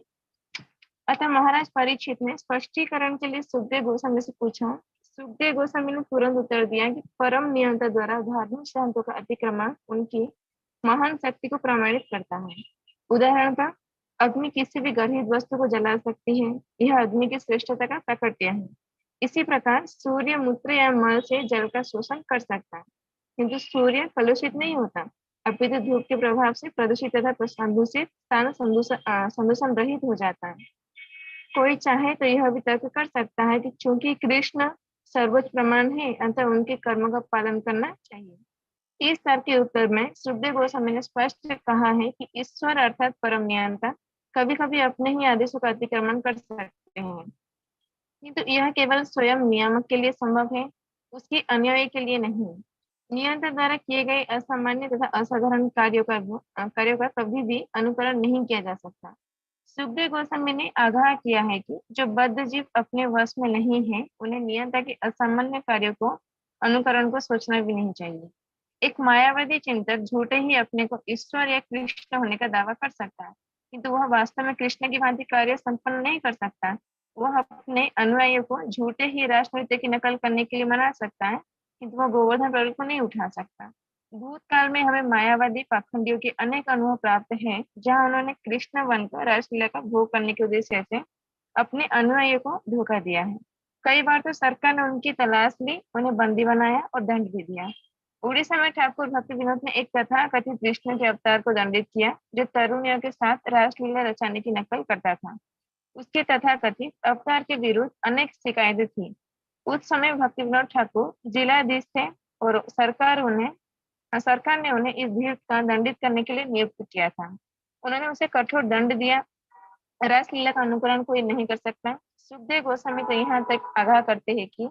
अतः महाराज परीक्षित ने स्पष्टीकरण के लिए सुखदेव गोस्वामी से पूछा। सुखदेव गोस्वामी ने तुरंत उत्तर दिया कि परम नियंता द्वारा धार्मिक सिद्धांतों का अतिक्रमण उनकी महान शक्ति को प्रमाणित करता है। उदाहरण का अग्नि किसी भी गर्भित वस्तु को जला सकती है, यह अग्नि की श्रेष्ठता का प्रकट्य है। इसी प्रकार सूर्य मूत्र या मल से जल का शोषण कर सकता है, किंतु सूर्य कलुषित नहीं होता, अपितु धूप के प्रभाव से प्रदूषित तथा प्रदूषित स्थान संदूषण रहित हो जाता है। कोई चाहे तो यह भी तर्क कर सकता है कि चूंकि कृष्ण सर्वोच्च प्रमाण है, अतः उनके कर्मों का पालन करना चाहिए। इस तर्क के उत्तर में सुखदेव गोस्वामी ने स्पष्ट कहा है कि ईश्वर अर्थात परम नियंता कभी कभी अपने ही आदेशों का अतिक्रमण कर सकते हैं, किंतु यह केवल स्वयं नियामक के लिए संभव है, उसके अनुयायी के लिए नहीं। नियंता द्वारा किए गए असामान्य तथा असाधारण कार्यों का कभी भी अनुकरण नहीं किया जा सकता। सुखदेव गोस्वामी ने आगाह किया है कि जो बद्ध जीव अपने वश में नहीं है, उन्हें नियंता के असामान्य कार्यों को अनुकरण को सोचना भी नहीं चाहिए। एक मायावादी चिंतक झूठे ही अपने को ईश्वर या कृष्ण होने का दावा कर सकता है, किंतु वह वास्तव में कृष्ण की भांति कार्य संपन्न नहीं कर सकता। वह अपने अनुयायियों को झूठे ही रास नृत्य की नकल करने के लिए मना सकता है, किंतु वह गोवर्धन पर्वत को नहीं उठा सकता। भूतकाल में हमें मायावादी पाखंडियों के अनेक अनुभव प्राप्त हैं, जहां उन्होंने कृष्ण बनकर रासलीला का भोग करने के उद्देश्य से अपने अनुयायियों को धोखा दिया है। कई बार तो सरकार ने उनकी तलाश ली, उन्हें बंदी बनाया और दंड भी दिया। उड़ीसा में ठाकुर भक्ति विनोद ने एक तथा कथित कृष्ण के अवतार को दंडित किया, जो तरुणियों के साथ रासलीला रचाने की नकल करता था। उसके तथा कथित अवतार के विरुद्ध अनेक शिकायतें थी। उस समय भक्ति विनोद ठाकुर जिलाधीश थे और सरकार ने उन्हें इस भीड़ का दंडित करने के लिए नियुक्त किया था। उन्होंने उसे कठोर दंड दिया। रासलीला का अनुकरण कोई नहीं कर सकता। सुखदेव गोस्वामी तो यहाँ तक आगाह करते हैं कि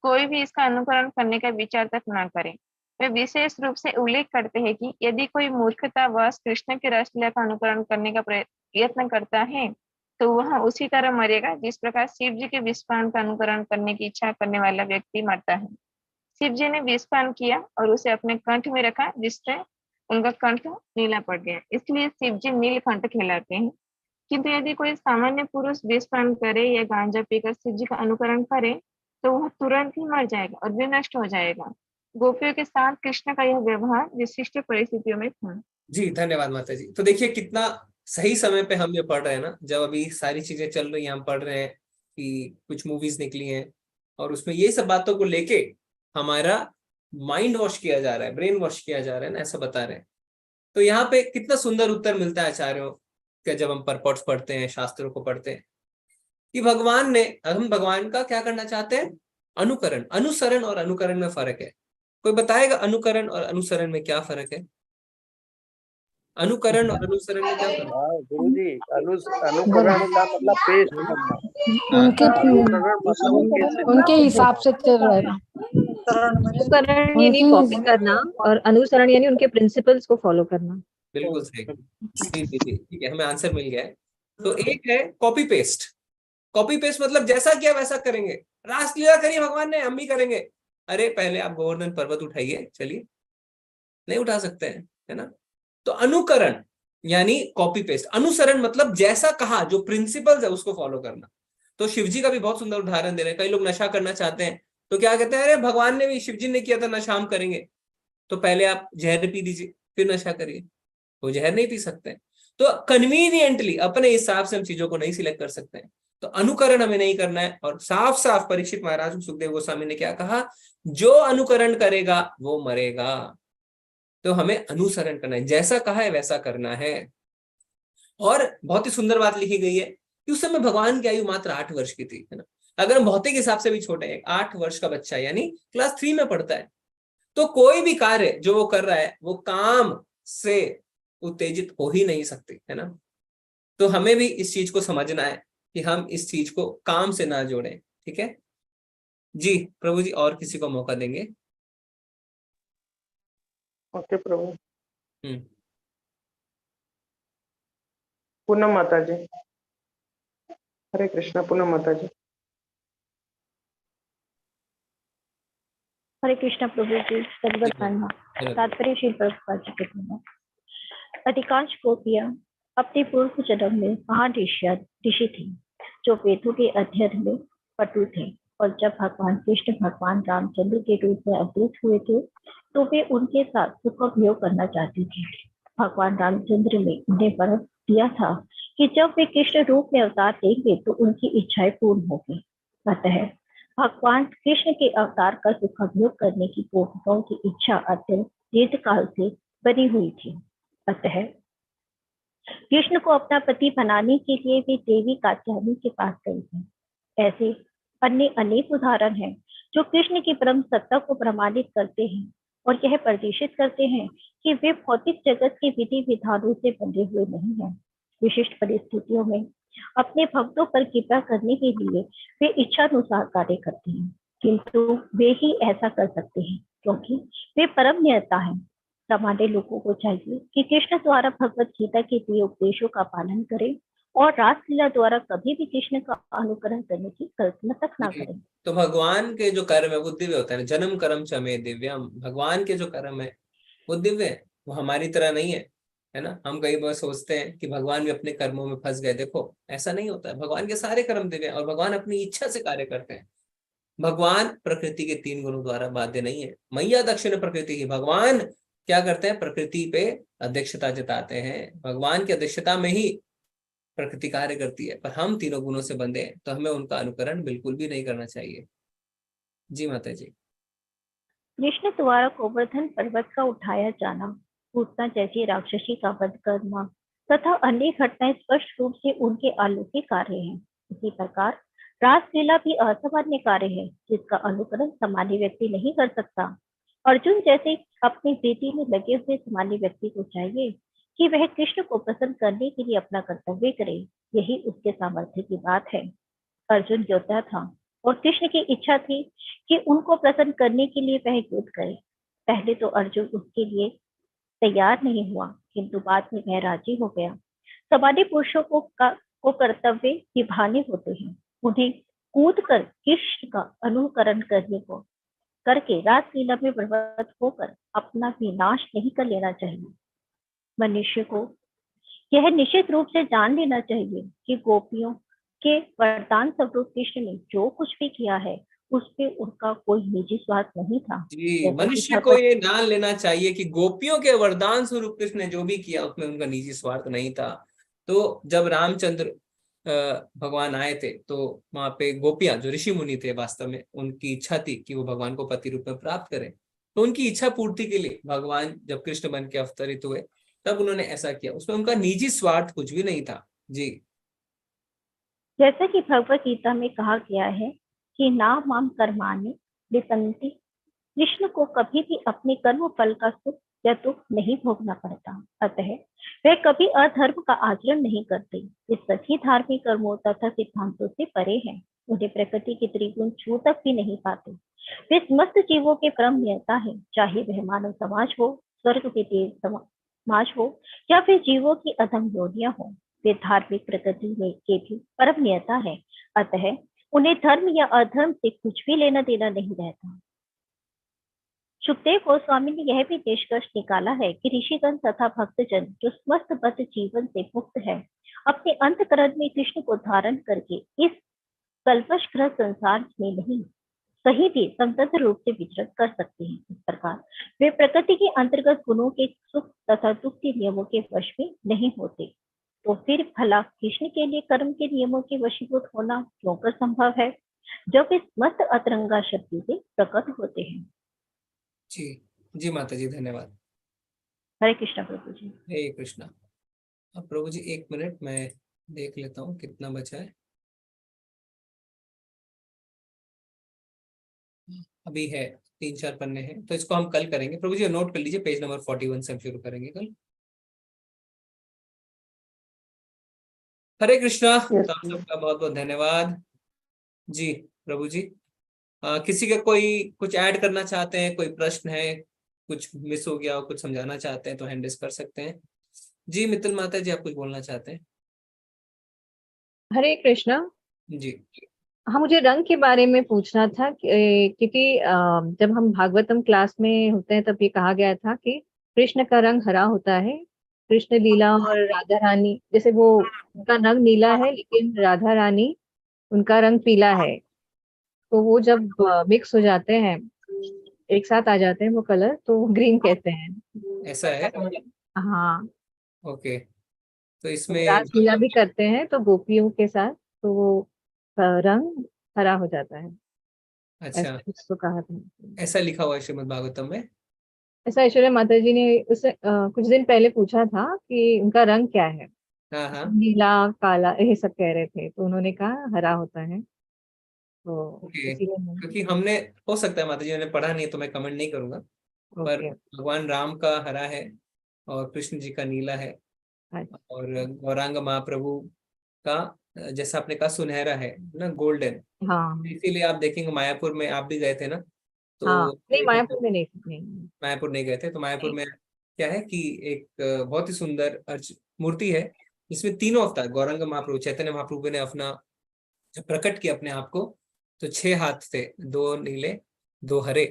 कोई भी इसका अनुकरण करने का विचार तक न करे। वे विशेष रूप से उल्लेख करते हैं कि यदि कोई मूर्खतावश कृष्ण के रासलीला का अनुकरण करने का प्रयत्न करता है, तो वह उसी तरह मरेगा जिस प्रकार शिव जी के विषपान का अनुकरण करने की इच्छा करने वाला व्यक्ति मरता है। शिव जी ने विषपान किया और उसे अपने कंठ में रखा, जिससे उनका कंठ नीला पड़ गया, इसलिए शिव जी नीलकंठ कहलाते हैं। किंतु यदि कोई सामान्य पुरुष विषपान करे या गांजा पीकर शिव जी का अनुकरण करे, तो वह तुरंत ही मर जाएगा और विनष्ट हो जाएगा। गोपियों के साथ कृष्ण का यह व्यवहार विशिष्ट परिस्थितियों में था। जी धन्यवाद माता जी। तो देखिए कितना सही समय पे हम ये पढ़ रहे हैं ना, जब अभी सारी चीजें चल रही हैं, हम पढ़ रहे हैं कि कुछ मूवीज निकली हैं और उसमें ये सब बातों को लेके हमारा माइंड वॉश किया जा रहा है, ब्रेन वॉश किया जा रहा है ना, ऐसा बता रहे हैं। तो यहाँ पे कितना सुंदर उत्तर मिलता है आचार्यों का जब हम परपॉट्स पढ़ते हैं, शास्त्रों को पढ़ते हैं, कि हम भगवान का क्या करना चाहते हैं, अनुकरण। अनुसरण और अनुकरण में फर्क है। कोई बताएगा अनुकरण और अनुसरण में क्या फर्क है? अनुकरण और अनुसरण में क्या फर्क? गुरुजी अनुकरण का मतलब पेश करना, उनके अनुकरण मतलब उनके हिसाब से चल रहा है। अनुकरण यानी कॉपी करना और अनुसरण यानी उनके प्रिंसिपल्स को फॉलो करना। बिल्कुल सही। जी जी जी, ठीक है, हमें आंसर मिल गया है। तो एक है कॉपी पेस्ट। कॉपी पेस्ट मतलब जैसा किया वैसा करेंगे, रासलीला करी भगवान ने, हम भी करेंगे। अरे पहले आप गोवर्धन पर्वत उठाइए, चलिए, नहीं उठा सकते हैं, है ना। तो अनुकरण यानी कॉपी पेस्ट, अनुसरण मतलब जैसा कहा, जो प्रिंसिपल्स है उसको फॉलो करना। तो शिवजी का भी बहुत सुंदर उदाहरण दे रहे हैं। कई लोग नशा करना चाहते हैं तो क्या कहते हैं, अरे भगवान ने भी, शिवजी ने किया था, नशा हम करेंगे। तो पहले आप जहर पी दीजिए फिर नशा करिए, वो जहर नहीं पी सकते। तो कन्वीनियंटली अपने हिसाब से हम चीजों को नहीं सिलेक्ट कर सकते हैं। तो अनुकरण हमें नहीं करना है। और साफ साफ परीक्षित महाराज को सुखदेव गोस्वामी ने क्या कहा, जो अनुकरण करेगा वो मरेगा। तो हमें अनुसरण करना है, जैसा कहा है वैसा करना है। और बहुत ही सुंदर बात लिखी गई है कि उस समय भगवान की आयु मात्र 8 वर्ष की थी, है ना। अगर हम भौतिक हिसाब से भी छोटे हैं, 8 वर्ष का बच्चा यानी क्लास 3 में पढ़ता है, तो कोई भी कार्य जो वो कर रहा है वो काम से उत्तेजित हो ही नहीं सकती, है ना। तो हमें भी इस चीज को समझना है कि हम इस चीज को काम से ना जोड़ें, ठीक है जी। प्रभु जी और किसी को मौका देंगे। ओके प्रभु। हम्म, पूनम माता जी। हरे कृष्णा पूनम माता जी। हरे कृष्णा प्रभु जी, सदगत मानना तात्पर्य श्री प्रभुपाद जी के द्वारा। अधिकांश गोपियां अपने पूर्व जन्म में महान ऋषि थी, जो वेदों के अध्ययन में पटु थे। और जब भगवान कृष्ण भगवान रामचंद्र के रूप में अवतरित हुए थे तो वे उनके साथ सुखभोग करना चाहती थी। भगवान रामचंद्र ने उन्हें वरदान दिया था कि जब वे कृष्ण रूप में अवतार लेंगे तो उनकी इच्छाएं पूर्ण होगी। अतः भगवान कृष्ण के अवतार का सुखभोग करने की गोपिकाओं की इच्छा अत्यंत दीर्घकाल से बनी हुई थी। अतः कृष्ण को अपना पति बनाने के लिए वे देवी कात्यायनी के पास गई थी। ऐसे अन्य अनेक उदाहरण हैं जो कृष्ण की परम सत्ता को प्रमाणित करते हैं और यह प्रदर्शित करते हैं कि वे भौतिक जगत के विधि विधानों से बंधे हुए नहीं हैं। विशिष्ट परिस्थितियों में अपने भक्तों पर कृपा करने के लिए वे इच्छानुसार कार्य करते हैं, किंतु वे ही ऐसा कर सकते हैं क्योंकि वे परम नियता हैं। सामान्य लोगों को चाहिए कि कृष्ण द्वारा भगवत गीता के दिए उपदेशों का पालन करें और रासलीला द्वारा कभी भी कृष्ण का अनुकरण करने की कल्पना तक ना करें। तो भगवान के जो कर्म है वो दिव्य होता है। जन्म कर्म च मे दिव्यम, भगवान के जो कर्म है वो दिव्य है, वो हमारी तरह नहीं है ना। हम कई बार सोचते हैं कि भगवान भी अपने कर्मों में फंस गए, देखो ऐसा नहीं होता है। भगवान के सारे कर्म दिव्य हैं और भगवान अपनी इच्छा से कार्य करते हैं। भगवान प्रकृति के 3 गुणों द्वारा बाध्य नहीं है। मैया दक्षिण प्रकृति की, भगवान क्या करते हैं, प्रकृति पे अध्यक्षता जताते हैं। भगवान की अध्यक्षता में ही प्रकृति कार्य करती है, पर हम 3 गुणों से बंधे हैं, तो हमें उनका अनुकरण बिल्कुल भी नहीं करना चाहिए। जी माता जी। कृष्ण द्वारा गोवर्धन पर्वत का उठाया जाना, पूतना जैसी राक्षसी का वध करना तथा अन्य घटनाएं स्पष्ट रूप से उनके अलौकिक कार्य हैं। इसी प्रकार रासलीला भी असामान्य कार्य है जिसका अनुकरण सामान्य व्यक्ति नहीं कर सकता। अर्जुन जैसे अपनी प्रीति में लगे हुए सामान्य व्यक्ति को चाहिए कि वह कृष्ण को प्रसन्न करने के लिए अपना कर्तव्य करे, यही उसके सामर्थ्य की बात है। अर्जुन योद्धा था और कृष्ण की इच्छा थी कि उनको प्रसन्न करने के लिए वह युद्ध करे। पहले तो अर्जुन उसके लिए तैयार नहीं हुआ, किंतु बाद में वह राजी हो गया। सामान्य पुरुषों को कर्तव्य निभाने होते हैं, उन्हें कूद कर कृष्ण का अनुकरण करके रासलीला में प्रवृत्त होकर अपना विनाश नहीं कर लेना चाहिए। मनुष्य को यह निश्चित रूप से जान लेना चाहिए कि गोपियों के वरदान स्वरूप कृष्ण ने जो कुछ भी किया है उस पे उनका कोई निजी स्वार्थ नहीं था। जी, मनुष्य को ये जान लेना चाहिए कि गोपियों के वरदान स्वरूप कृष्ण ने जो भी किया उसमें उनका निजी स्वार्थ नहीं था। तो जब रामचंद्र भगवान आए थे तो वहां पे गोपियां, जो ऋषि मुनि थे, वास्तव में उनकी इच्छा थी कि वो भगवान को पति रूप में प्राप्त करें। तो उनकी इच्छा पूर्ति के लिए भगवान जब कृष्ण बन के अवतरित हुए तब उन्होंने ऐसा किया, उसमें उनका निजी स्वार्थ कुछ भी नहीं था। जी, जैसा कि भगवत गीता में कहा गया है कि ना माम कर्माणि लिपन्ति, कृष्ण को कभी भी अपने कर्म फल का सुख या दुख नहीं भोगना पड़ता। अतः वे कभी अधर्म का आचरण नहीं करते। ये सभी धार्मिक कर्मों तथा सिद्धांतों से परे हैं। उन्हें प्रकृति के त्रिगुण छू तक भी नहीं पाते। वे समस्त जीवों के परम नियंता है, चाहे वह मानव समाज हो, स्वर्ग के देव समाज हो या फिर जीवों की अधम योनियां हो। वे धार्मिक प्रकृति में के भी परम नियंता है। अतः उन्हें धर्म या अधर्म से कुछ भी लेना देना नहीं रहता। सुखदेव गोस्वामी ने यह भी निष्कर्ष निकाला है कि ऋषिगण तथा भक्तजन जो समस्त बद्ध जीवन से मुक्त है, अपने अंतकरण में कृष्ण को धारण करके इस कल्पशग्रस्त संसार में नहीं कहीं भी स्वतंत्र रूप से विचरण कर सकते हैं। इस प्रकार वे प्रकृति के अंतर्गत गुणों के सुख तथा दुख के नियमों के वश में नहीं होते। तो फिर भला कृष्ण के लिए कर्म के नियमों के वशीभूत होना क्यों कर संभव है, जब वे मस्त अतरंगा शक्ति से प्रकट होते हैं। जी जी माता जी, धन्यवाद। हरे कृष्णा प्रभु जी। हरे कृष्णा। अब प्रभु जी 1 मिनट मैं देख लेता हूँ कितना बचा है। अभी है 3-4 पन्ने हैं, तो इसको हम कल करेंगे। प्रभु जी नोट कर लीजिए, पेज नंबर 41 से हम शुरू करेंगे कल। हरे कृष्णा। तो आप सबका बहुत बहुत धन्यवाद। जी प्रभु जी, किसी का कोई कुछ ऐड करना चाहते हैं, कोई प्रश्न है, कुछ मिस हो गया हो, कुछ समझाना चाहते हैं तो हैंड रेज कर सकते हैं। जी मित्तल माता जी, आप कुछ बोलना चाहते हैं? हरे कृष्णा जी। हाँ, मुझे रंग के बारे में पूछना था क्योंकि जब हम भागवतम क्लास में होते हैं तब ये कहा गया था कि कृष्ण का रंग हरा होता है। कृष्ण लीला और राधा रानी, जैसे वो उनका रंग नीला है लेकिन राधा रानी उनका रंग पीला है, तो वो जब मिक्स हो जाते हैं, एक साथ आ जाते हैं वो कलर, तो ग्रीन कहते हैं। ऐसा है? हाँ। ओके, तो तो इसमें रासलीला भी करते हैं तो गोपियों के साथ, तो वो रंग हरा हो जाता है। अच्छा, ऐसा कुछ तो कहा था। ऐसा लिखा हुआ है श्रीमद् भागवतम में? ऐसा ऐश्वर्या माता जी ने उससे कुछ दिन पहले पूछा था कि उनका रंग क्या है। हाँ हाँ। नीला काला ये सब कह रहे थे, तो उन्होंने कहा हरा होता है, तो ओके, इसीलिए क्योंकि हमने, हो सकता है माता जी मैंने पढ़ा नहीं तो मैं कमेंट नहीं करूंगा, पर भगवान राम का हरा है और कृष्ण जी का नीला है, और गौरांग महाप्रभु का जैसा आपने कहा सुनहरा है ना, गोल्डन। हाँ इसीलिए आप देखेंगे मायापुर में, आप भी गए थे ना, तो हाँ, नहीं मायापुर में नहीं। मायापुर नहीं गए थे, तो मायापुर में क्या है कि एक बहुत ही सुंदर मूर्ति है जिसमें तीनों अवतार, गौरांग महाप्रभु, चैतन्य महाप्रभु ने अपना जब प्रकट किया अपने आप को, तो 6 हाथ थे, 2 नीले, 2 हरे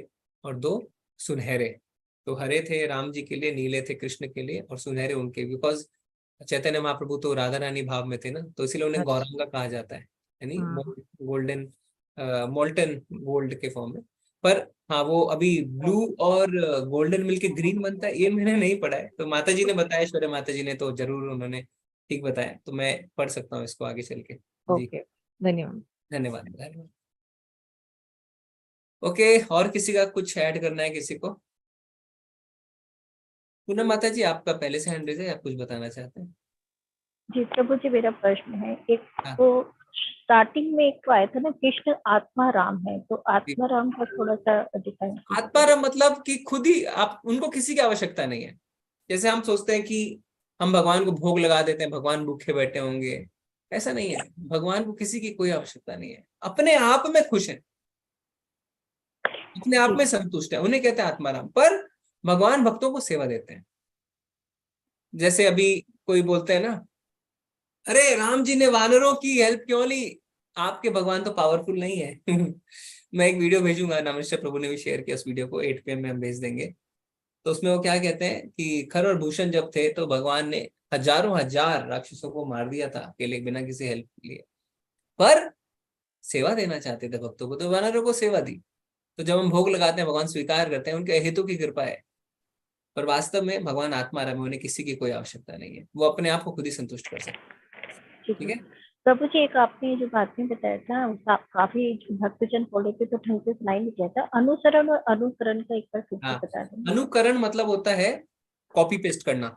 और 2 सुनहरे। तो हरे थे राम जी के लिए, नीले थे कृष्ण के लिए और सुनहरे उनके, बिकॉज चैतन्य महाप्रभु तो राधा रानी भाव में थे ना, तो इसीलिए उन्हें गौरांगा कहा जाता है, यानी गोल्डन, मोल्टन गोल्ड के फॉर्म में। पर हाँ, वो अभी ब्लू और गोल्डन मिलके ग्रीन बनता है, ये मैंने नहीं पढ़ा है, तो माता जी ने बताया, ऐश्वर्या माता जी ने, तो जरूर उन्होंने ठीक बताया, तो मैं पढ़ सकता हूँ इसको आगे चल के। जी धन्यवाद। धन्यवाद धन्यवाद। ओके, और किसी का कुछ ऐड करना है किसी को? पूनम माता जी, आपका पहले से हैंड रेज है, आप कुछ बताना चाहते हैं? जी प्रभु जी, मेरा प्रश्न है, एक तो स्टार्टिंग में एक तो आया था ना, कृष्ण आत्मा राम है, तो आत्मा राम का थोड़ा सा डिफाइन। आत्मा राम मतलब कि खुद ही, आप उनको किसी की आवश्यकता नहीं है। जैसे हम सोचते हैं कि हम भगवान को भोग लगा देते हैं, भगवान भूखे बैठे होंगे, ऐसा नहीं है। भगवान को किसी की कोई आवश्यकता नहीं है, अपने आप में खुश है, अपने आप में संतुष्ट है, उन्हें कहते हैं आत्माराम। पर भगवान भक्तों को सेवा देते हैं। जैसे अभी कोई बोलते हैं ना, अरे राम जी ने वानरों की हेल्प क्यों ली, आपके भगवान तो पावरफुल नहीं है। मैं एक वीडियो भेजूंगा, नमस्ते प्रभु ने भी शेयर किया उस वीडियो को, 8 PM में हम भेज देंगे। तो उसमें वो क्या कहते हैं कि खर और भूषण जब थे तो भगवान ने हजारों हजार राक्षसों को मार दिया था अकेले, बिना किसी हेल्प के लिए, पर सेवा देना चाहते थे भक्तों को, तो वानरों को सेवा दी। तो जब हम भोग लगाते हैं, भगवान स्वीकार करते हैं, उनके हेतु की कृपा है। पर वास्तव में भगवान आत्माराम है, उन्हें किसी की कोई आवश्यकता नहीं है, वो अपने आप को खुद ही संतुष्ट कर सकते हैं। ठीक है प्रभु जी, एक आपने जो बातें बताया था, काफी भक्तजन फॉलो पे तो ढंग से सुनाई नहीं किया था, अनुसरण और अनुकरण का एक बार फिर से बता दें। अनुकरण मतलब होता है कॉपी पेस्ट करना।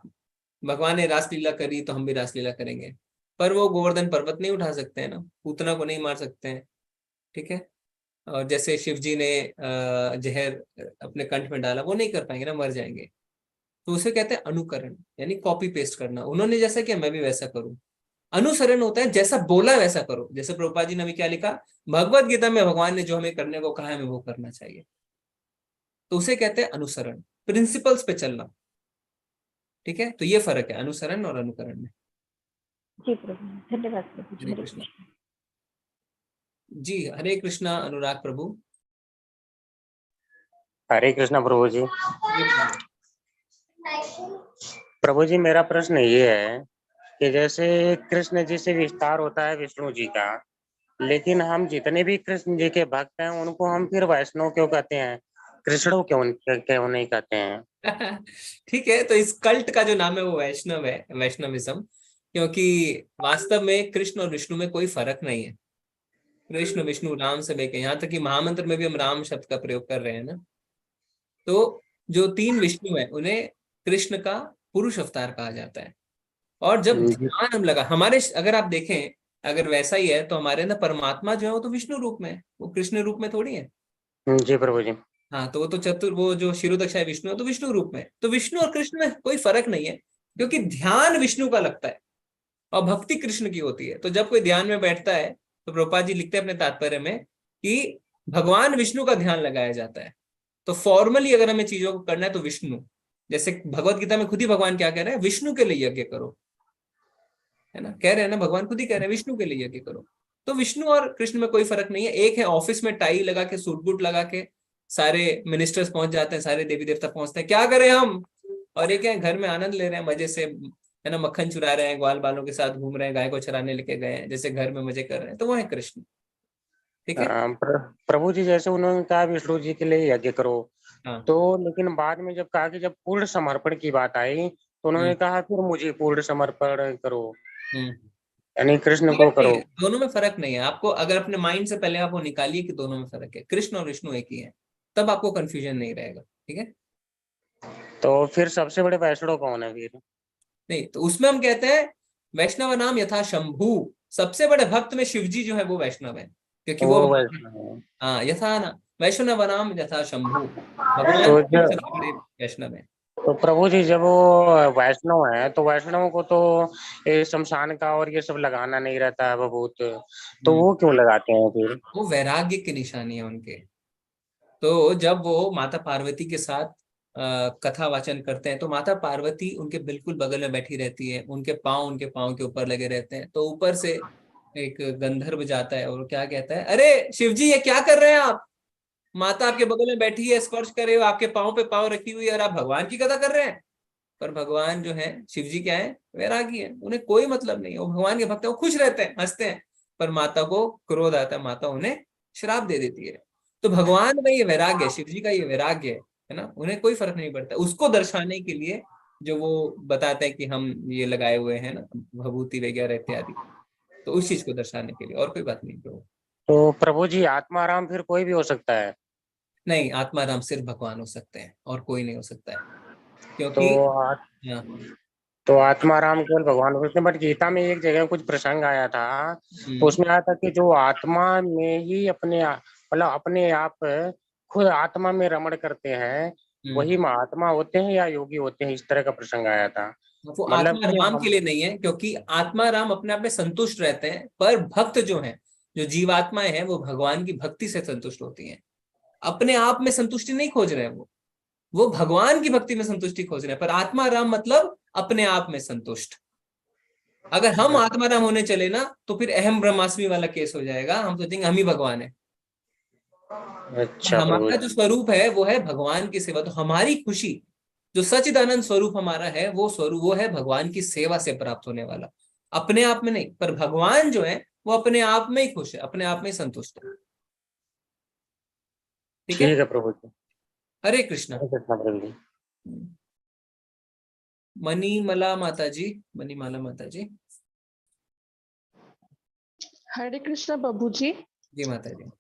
भगवान ने रासलीला करी तो हम भी रासलीला करेंगे, पर वो गोवर्धन पर्वत नहीं उठा सकते हैं ना, पूतना को नहीं मार सकते हैं। ठीक है, और जैसे शिव जी ने जहर अपने कंठ में डाला, वो नहीं कर पाएंगे ना, मर जाएंगे। तो उसे कहते हैं अनुकरण, यानी कॉपी पेस्ट करना। उन्होंने जैसा किया मैं भी वैसा करूं। अनुसरण होता है जैसा बोला वैसा करो। जैसे प्रभुपाद जी ने अभी क्या लिखा, भगवत गीता में भगवान ने जो हमें करने को कहा है हमें वो करना चाहिए, तो उसे कहते हैं अनुसरण, प्रिंसिपल्स पे चलना। ठीक है, तो ये फर्क है अनुसरण और अनुकरण में। जी प्रभु, धन्यवाद प्रभु जी। हरे हरे कृष्णा। कृष्ण। जी हरे कृष्णा अनुराग प्रभु। हरे कृष्णा प्रभु जी। प्रभु जी मेरा प्रश्न ये है कि जैसे कृष्ण जी से विस्तार होता है विष्णु जी का, लेकिन हम जितने भी कृष्ण जी के भक्त हैं उनको हम फिर वैष्णव क्यों कहते हैं, कृष्ण क्यों नहीं कहते हैं? ठीक है, तो इस कल्ट का जो नाम है वो वैष्णव है, वैष्णविज्म, क्योंकि वास्तव में कृष्ण और विष्णु में कोई फर्क नहीं है। कृष्ण विष्णु राम सब एक है, यहाँ तक कि महामंत्र में भी हम राम शब्द का प्रयोग कर रहे हैं ना। तो जो 3 विष्णु है उन्हें कृष्ण का पुरुष अवतार कहा जाता है। और जब ध्यान हम लगा हमारे, अगर आप देखें अगर वैसा ही है तो हमारे अंदर परमात्मा जो है वो तो विष्णु रूप में है, वो कृष्ण रूप में थोड़ी है। जी प्रभु जी। हाँ, तो वो तो वो जो शिरोदक्षाय विष्णु है तो विष्णु रूप में। तो विष्णु और कृष्ण में कोई फर्क नहीं है, क्योंकि ध्यान विष्णु का लगता है और भक्ति कृष्ण की होती है। तो जब कोई ध्यान में बैठता है तो प्रभुपाद जी लिखते हैं अपने तात्पर्य में कि भगवान विष्णु का ध्यान लगाया जाता है। तो फॉर्मली अगर हमें चीजों को करना है तो विष्णु, जैसे भगवत गीता में खुद ही भगवान क्या कह रहे हैं, विष्णु के लिए यज्ञ करो, है ना, कह रहे हैं ना, भगवान खुद ही कह रहे हैं विष्णु के लिए यज्ञ करो। तो विष्णु और कृष्ण में कोई फर्क नहीं है। एक है ऑफिस में टाई लगा के सूट बूट लगा के सारे मिनिस्टर्स पहुंच जाते हैं, सारे देवी देवता पहुंचते हैं, क्या करें हम, और एक है घर में आनंद ले रहे हैं मजे से, है ना, मक्खन चुरा रहे हैं, ग्वाल बालों के साथ घूम रहे हैं, गाय को चराने लेके गए हैं, जैसे घर में मजे कर रहे हैं, तो वो है कृष्ण। ठीक है, प्रभु जी जैसे उन्होंने कहा विष्णु जी के लिए यज्ञ करो, हाँ। तो लेकिन बाद में जब कहा कि जब पूर्ण समर्पण की बात आई तो उन्होंने कहा फिर मुझे पूर्ण समर्पण करो, यानी कृष्ण को करो। दोनों में फर्क नहीं है। आपको अगर अपने माइंड से पहले आप वो निकालिए कि दोनों में फर्क है, कृष्ण और विष्णु एक ही है, तब आपको कंफ्यूजन नहीं रहेगा। ठीक है, तो फिर सबसे बड़े वैष्णव कौन है फिर? नहीं, तो उसमें हम कहते हैं वैष्णव नाम यथा शंभु, सबसे बड़े भक्त में शिवजी जो है वो वैष्णव है, क्योंकि वो हाँ यथा ना वैष्णव नाम यथा शंभु, भगवान सबसे बड़े वैष्णव है। तो प्रभु जी जब वो वैष्णव है तो वैष्णव को तो ये शमशान का और ये सब लगाना नहीं रहता है बहुत, तो वो क्यों लगाते हैं फिर? वो वैराग्य की निशानी है उनके। तो जब वो माता पार्वती के साथ कथा वाचन करते हैं तो माता पार्वती उनके बिल्कुल बगल में बैठी रहती है, उनके पाँव के ऊपर लगे रहते हैं। तो ऊपर से एक गंधर्व जाता है और क्या कहता है, अरे शिवजी ये क्या कर रहे हैं आप, माता आपके बगल में बैठी है, स्पर्श करे हो, आपके पाँव पे पाँव रखी हुई है और आप भगवान की कथा कर रहे हैं। पर भगवान जो है शिवजी क्या है, वैरागी है, उन्हें कोई मतलब नहीं है, वो भगवान के भक्त है, वो खुश रहते हैं, हंसते हैं। पर माता को क्रोध आता है, माता उन्हें श्राप दे देती है। तो भगवान में ये वैराग्य है, शिवजी का ये वैराग्य है ना, उन्हें कोई फर्क नहीं पड़ता। उसको दर्शाने के लिए जो वो बताते हैं कि हम ये लगाए हुए हैं ना भभूति वगैरह इत्यादि, तो उस चीज को दर्शाने के लिए, और कोई बात नहीं। तो प्रभु जी आत्माराम फिर कोई भी हो सकता है? नहीं, आत्माराम सिर्फ भगवान हो सकते हैं और कोई नहीं हो सकता है, क्योंकि तो आत्माराम केवल भगवान हो सकते हैं। बट गीता में एक जगह कुछ प्रसंग आया था, उसमें आया था कि जो आत्मा में ही मतलब अपने आप खुद आत्मा में रमण करते हैं वही महात्मा होते हैं या योगी होते हैं, इस तरह का प्रसंग आया था। वो आत्मा राम के लिए नहीं है, क्योंकि आत्मा राम अपने आप में संतुष्ट रहते हैं, पर भक्त जो हैं, जो जीवात्माएं हैं, वो भगवान की भक्ति से संतुष्ट होती हैं, अपने आप में संतुष्टि नहीं खोज रहे हैं, वो भगवान की भक्ति में संतुष्टि खोज रहे हैं। पर आत्मा राम मतलब अपने आप में संतुष्ट। अगर हम आत्मा राम होने चले ना तो फिर अहम ब्रह्मास्मि वाला केस हो जाएगा, हम सोचेंगे हम ही भगवान है। अच्छा, हमारा जो स्वरूप है वो है भगवान की सेवा। तो हमारी खुशी जो सच्चिदानंद स्वरूप हमारा है, वो स्वरूप वो है भगवान की सेवा से प्राप्त होने वाला, अपने आप में नहीं। पर भगवान जो है वो अपने आप में ही खुश है, अपने आप में ही संतुष्ट है। ठीक है प्रभु जी। हरे कृष्णा। प्रभु जी। मणिमाला माता जी, मणिमाला माता जी। हरे कृष्णा प्रभु जी। जी माता जी।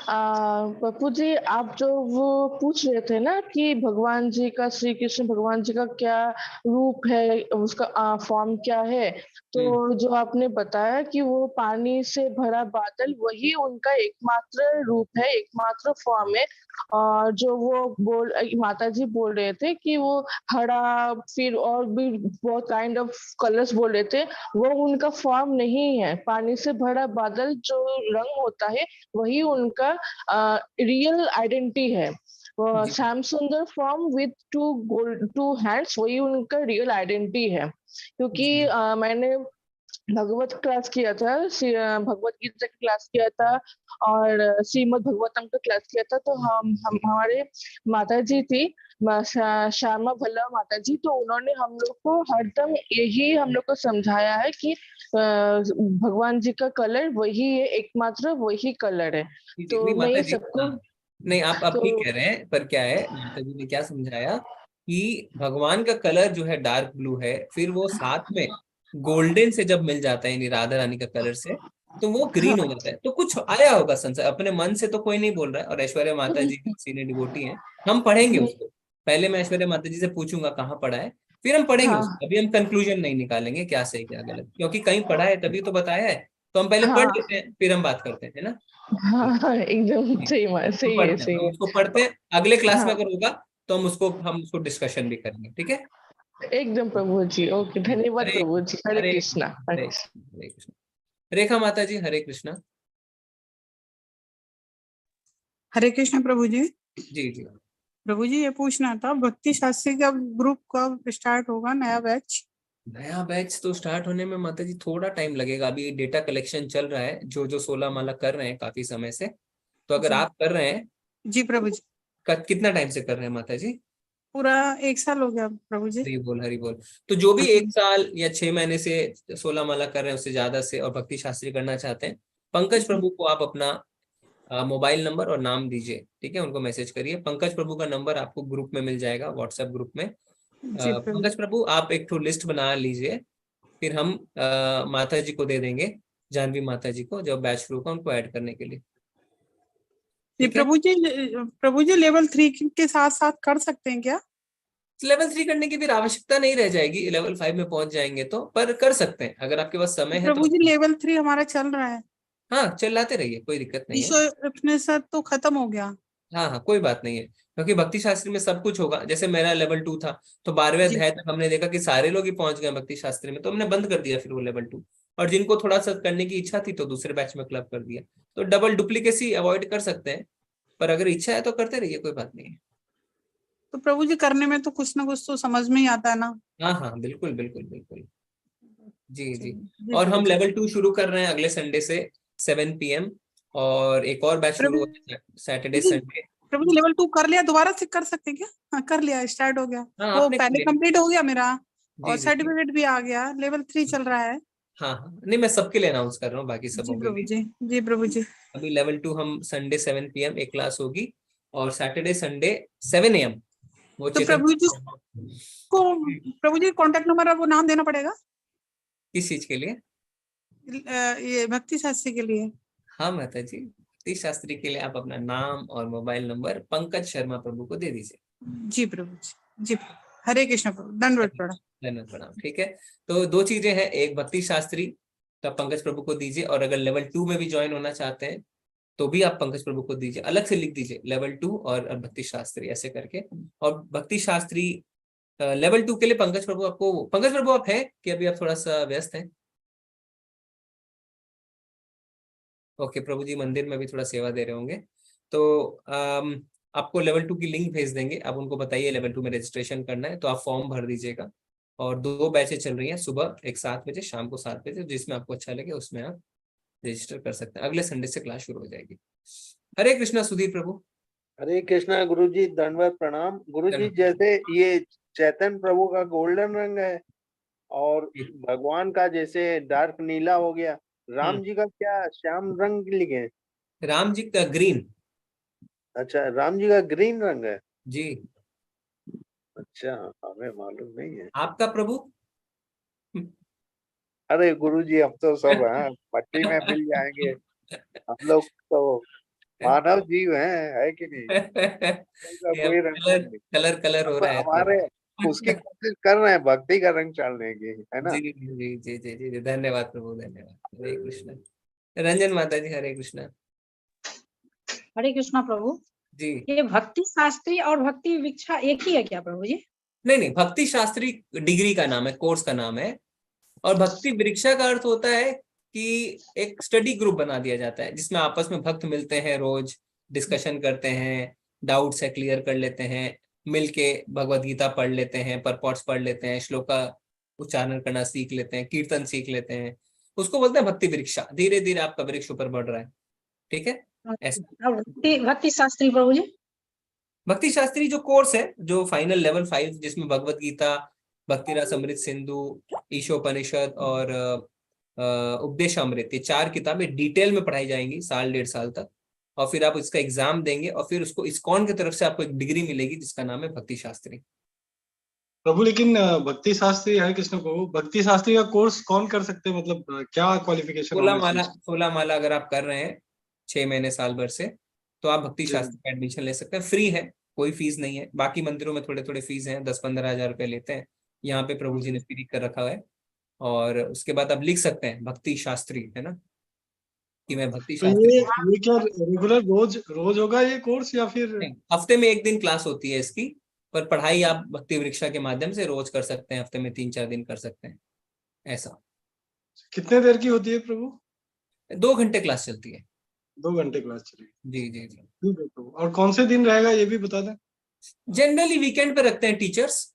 पप्पू जी, आप जो वो पूछ रहे थे ना कि भगवान जी का, श्री कृष्ण भगवान जी का क्या रूप है, उसका फॉर्म क्या है, तो जो आपने बताया कि वो पानी से भरा बादल, वही उनका एकमात्र रूप है, एकमात्र फॉर्म है। और जो वो माता जी बोल रहे थे कि वो हरा, फिर और भी बहुत काइंड ऑफ कलर्स बोल रहे थे, वो उनका फॉर्म नहीं है। पानी से भरा बादल जो रंग होता है वही उनका रियल आइडेंटिटी है। श्याम सुंदर फॉर्म विथ टू हैंड्स, वही उनका रियल आइडेंटिटी है। क्योंकि मैंने भगवत क्लास किया था, भगवत गीता का क्लास किया था और श्रीमद् भगवतम का क्लास किया था, तो हम हमारे माता जी थी श्यामा भल्ला माता जी, तो उन्होंने हम लोग को हरदम यही हम लोग को समझाया है कि भगवान जी का कलर वही है, एकमात्र वही कलर है। तो नहीं मैं माता ये जी, सबको नहीं आप तो ठीक कह रहे हैं, पर क्या है, माता जी ने क्या समझाया कि भगवान का कलर जो है डार्क ब्लू है, फिर वो साथ में गोल्डन से जब मिल जाता है, यानी राधा रानी का कलर से, तो वो ग्रीन हो जाता है। तो कुछ आया होगा संसार, अपने मन से तो कोई नहीं बोल रहा है। और ऐश्वर्या माता जी सीनियर डिवोटी हैं, हम पढ़ेंगे उसको। पहले मैं ऐश्वर्या माता जी से पूछूंगा कहाँ पढ़ा है, फिर हम पढ़ेंगे हाँ उसको। अभी हम कंक्लूजन नहीं निकालेंगे क्या सही क्या गलत, क्योंकि कहीं पढ़ा है तभी तो बताया है। तो हम पहले पढ़ हाँ लेते हैं, फिर हम बात करते हैं, है ना। हाँ एकदम सही तो सही है, पढ़ते हैं, सही हम है। उसको पढ़ते हैं, अगले क्लास में हाँ अगर होगा तो हम उसको डिस्कशन भी करेंगे, ठीक है। एकदम प्रभु जी, ओके, धन्यवाद हरे प्रभु जी, हरे हरे कृष्णा, हरे हरे कृष्णा। हरे कृष्ण। रेखा माता जी, हरे कृष्णा। हरे कृष्ण प्रभु जी। जी जी। प्रभु जी ये पूछना था, भक्ति शास्त्री का ग्रुप कब स्टार्ट होगा, नया बैच? नया बैच तो स्टार्ट होने में माता जी थोड़ा टाइम लगेगा। अभी डेटा कलेक्शन चल रहा है, जो जो 16 माला कर रहे हैं काफी समय से। तो अगर जी आप कर रहे हैं, जी प्रभु जी। कितना टाइम से कर रहे हैं माता जी? पूरा 1 साल हो गया प्रभु जी। हरी बोल हरी बोल। तो जो भी 1 साल या 6 महीने से 16 माला कर रहे हैं, उससे ज्यादा से, और भक्ति शास्त्री करना चाहते हैं, पंकज प्रभु को आप अपना मोबाइल नंबर और नाम दीजिए, ठीक है। उनको मैसेज करिए। पंकज प्रभु का नंबर आपको ग्रुप में मिल जाएगा, व्हाट्सएप ग्रुप में। जी प्रभु। पंकज प्रभु, आप एक तो लिस्ट बना लीजिए, फिर हम माता जी को दे देंगे, जानवी माता जी को, जब बैच शुरू का उनको ऐड करने के लिए, जी ठीक है। प्रभु जी लेवल 3 के साथ साथ कर सकते हैं क्या? लेवल 3 करने की फिर आवश्यकता नहीं रह जाएगी, लेवल 5 में पहुंच जाएंगे तो, पर कर सकते हैं अगर आपके पास समय है तो। प्रभु जी लेवल 3 हमारा चल रहा है। हाँ, चलाते रहिए, कोई दिक्कत नहीं है। उपनिषद तो खत्म हो गया। हाँ हाँ, कोई बात नहीं है, क्योंकि भक्ति शास्त्री में सब कुछ होगा। जैसे मेरा लेवल 2 था, तो 12वें जी अध्याय तक हमने देखा कि सारे लोग ही पहुंच गए भक्ति शास्त्री में, तो हमने बंद कर दिया फिर वो लेवल 2। और जिनको थोड़ा सा करने की इच्छा थी तो दूसरे बैच में क्लब कर दिया। तो डबल डुप्लीकेसी अवॉइड कर सकते हैं, पर अगर इच्छा है तो करते रहिए, कोई बात नहीं है। तो प्रभु जी करने में तो कुछ ना कुछ तो समझ में ही आता है ना। हाँ हाँ, बिल्कुल बिल्कुल बिल्कुल। जी जी। जी और प्रभु हम जी। लेवल 2 शुरू कर रहे हैं अगले संडे से 7 PM, और एक और बैच शुरू प्रभु होता है सैटरडे जी, संडे। प्रभु जी लेवल 2 कर लिया, दोबारा से कर सकते हैं क्या? हाँ कर लिया, स्टार्ट हो गया। हाँ, वो आपने पहले किया। कंप्लीट हो गया मेरा, जी और जी जी। सर्टिफिकेट भी आ गया। लेवल 3 चल रहा है। हाँ हाँ, नहीं मैं सबके लिए अनाउंस कर रहा हूँ, बाकी जी सबों के प्रभु लिए। जी। जी प्रभु जी। अभी लेवल 2 हम संडे 7 PM एक क्लास होगी, और सैटरडे संडे 7 AM वो तो चेतन। प्रभु जी कॉन्टेक्ट नंबर, वो नाम देना पड़ेगा किस चीज के लिए? ये भक्ति शास्त्री के लिए? हाँ माता जी, भक्ति शास्त्री के लिए आप अपना नाम और मोबाइल नंबर पंकज शर्मा प्रभु को दे दीजिए। जी प्रभु जी। जी प्रभु। हरे कृष्ण प्रभु, दंडवत प्रणाम। धन्यवाद, प्रणाम, ठीक है। तो 2 चीजें हैं, एक भक्ति शास्त्री, तो पंकज प्रभु को दीजिए, और अगर लेवल 2 में भी ज्वाइन होना चाहते हैं तो भी आप पंकज प्रभु को दीजिए। अलग से लिख दीजिए लेवल 2 और भक्ति शास्त्री ऐसे करके। और भक्ति शास्त्री लेवल 2 के लिए पंकज प्रभु आपको, पंकज प्रभु आप हैं कि अभी आप थोड़ा सा व्यस्त हैं? ओके, प्रभु जी मंदिर में भी थोड़ा सेवा दे रहे होंगे, तो आपको लेवल 2 की लिंक भेज देंगे। आप उनको बताइए लेवल 2 में रजिस्ट्रेशन करना है, तो आप फॉर्म भर दीजिएगा। और 2 बैचें चल रही हैं, सुबह एक 7 बजे, शाम को 7 बजे, जिसमें आपको अच्छा लगे उसमें आप रजिस्टर कर सकते हैं। अगले संडे से क्लास शुरू हो जाएगी। हरे कृष्णा सुधीर प्रभु। हरे कृष्णा गुरुजी, दंडवत प्रणाम गुरुजी। जैसे ये चैतन्य प्रभु का गोल्डन रंग है, और भगवान का जैसे डार्क नीला हो गया, राम जी का क्या श्याम रंग लिखे? राम जी का ग्रीन। अच्छा, राम जी का ग्रीन रंग है जी। अच्छा, हमें मालूम नहीं है। आपका प्रभु? अरे गुरुजी, हम तो सब हैं, मट्टी में मिल जाएंगे हम लोग तो। मानव जीव है कि नहीं? कोई रंग कलर हो रहा है हमारे उसकी कोशिश कर रहे हैं भक्ति का रंग चढ़ने की, है ना? जी जी जी जी जी जी, धन्यवाद प्रभु, धन्यवाद। हरे कृष्ण। रंजन माता जी, हरे कृष्ण। हरे कृष्णा प्रभु जी। ये भक्ति शास्त्री और भक्ति विक्षा एक ही है क्या प्रभु जी? नहीं, भक्ति शास्त्री डिग्री का नाम है, कोर्स का नाम है। और भक्ति वृक्षा का अर्थ होता है कि एक स्टडी ग्रुप बना दिया जाता है जिसमें आपस में भक्त मिलते हैं, रोज डिस्कशन करते हैं, डाउट्स है क्लियर कर लेते हैं, मिलके भगवत गीता पढ़ लेते हैं, परपॉट्स पढ़ लेते हैं, श्लोक का उच्चारण करना सीख लेते हैं, कीर्तन सीख लेते हैं, उसको बोलते हैं भक्ति वृक्षा। धीरे धीरे आपका वृक्ष ऊपर बढ़ रहा है, ठीक है। ऐसा भक्ति शास्त्री प्रभु जी? भक्ति शास्त्री जो कोर्स है, जो फाइनल लेवल 5, जिसमें भगवत गीता, भक्ति रस अमृत सिंधु, ईशोपनिषद और उपदेश अमृत, ये 4 किताबें डिटेल में पढ़ाई जाएंगी साल 1.5 साल तक। और फिर आप इसका एग्जाम देंगे और फिर उसको इस्कॉन की तरफ से आपको एक डिग्री मिलेगी जिसका नाम है भक्ति शास्त्री। प्रभु लेकिन भक्ति शास्त्री, हरे कृष्ण प्रभु, भक्ति शास्त्री का कोर्स कौन कर सकते हैं? मतलब क्या क्वालिफिकेशन? 16 माला अगर आप कर रहे हैं 6 महीने साल भर से, तो आप भक्ति शास्त्री का एडमिशन ले सकते हैं। फ्री है, कोई फीस नहीं है। बाकी मंदिरों में थोड़े थोड़े फीस हैं, 10-15 हजार रुपए लेते हैं। यहाँ पे प्रभु जी ने फ्री कर रखा है। और उसके बाद आप लिख सकते हैं भक्ति शास्त्री, है ना, कि मैं भक्ति शास्त्री। ये क्या रेगुलर रोज होगा ये कोर्स या फिर? हफ्ते में 1 दिन क्लास होती है इसकी, पर पढ़ाई आप भक्ति वृक्षा के माध्यम से रोज कर सकते हैं, हफ्ते में 3-4 दिन कर सकते हैं, ऐसा। कितने देर की होती है प्रभु? 2 घंटे क्लास चलती है। 2 घंटे क्लास चलेगी? जी जी जी, ठीक है प्रभु। और कौन से दिन रहेगा ये भी बता दें। जनरली वीकेंड पे रखते हैं टीचर्स।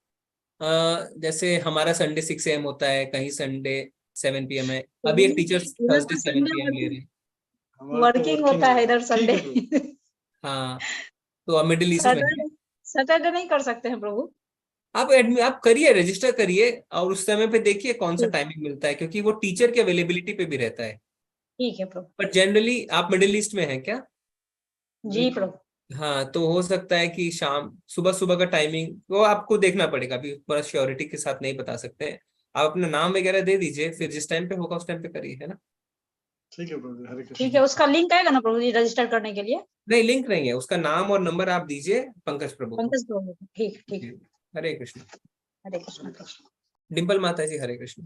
जैसे हमारा संडे 6 AM होता है, कहीं संडे 7 PM है। अभी एक टीचर्स थर्सडे 7 PM ले रहे हैं। वर्किंग होता है इधर संडे। हाँ, तो अब मिडिल ईस्ट में सैटरडे नहीं कर सकते हैं प्रभु? आप करिए, रजिस्टर करिए और उस समय पे देखिए कौन सा टाइमिंग मिलता है, क्योंकि वो टीचर की अवेलेबिलिटी पे भी रहता है। ठीक है प्रभु। पर जनरली आप मिडिल ईस्ट में हैं क्या? जी प्रभु। हाँ, तो हो सकता है कि सुबह का टाइमिंग वो आपको देखना पड़ेगा, अभी पूरा श्योरिटी के साथ नहीं बता सकते हैं। आप अपना नाम वगैरह दे दीजिए, फिर जिस टाइम पे होगा उस टाइम पे करिए, है ना। ठीक है प्रभु, हरे कृष्ण। ठीक है, उसका लिंक आएगा ना प्रभु जी रजिस्टर करने के लिए? नहीं, लिंक नहीं है, उसका नाम और नंबर आप दीजिए पंकज प्रभु। पंकज प्रभु, ठीक ठीक। हरे कृष्ण। हरे कृष्ण। डिम्पल माता जी, हरे कृष्ण।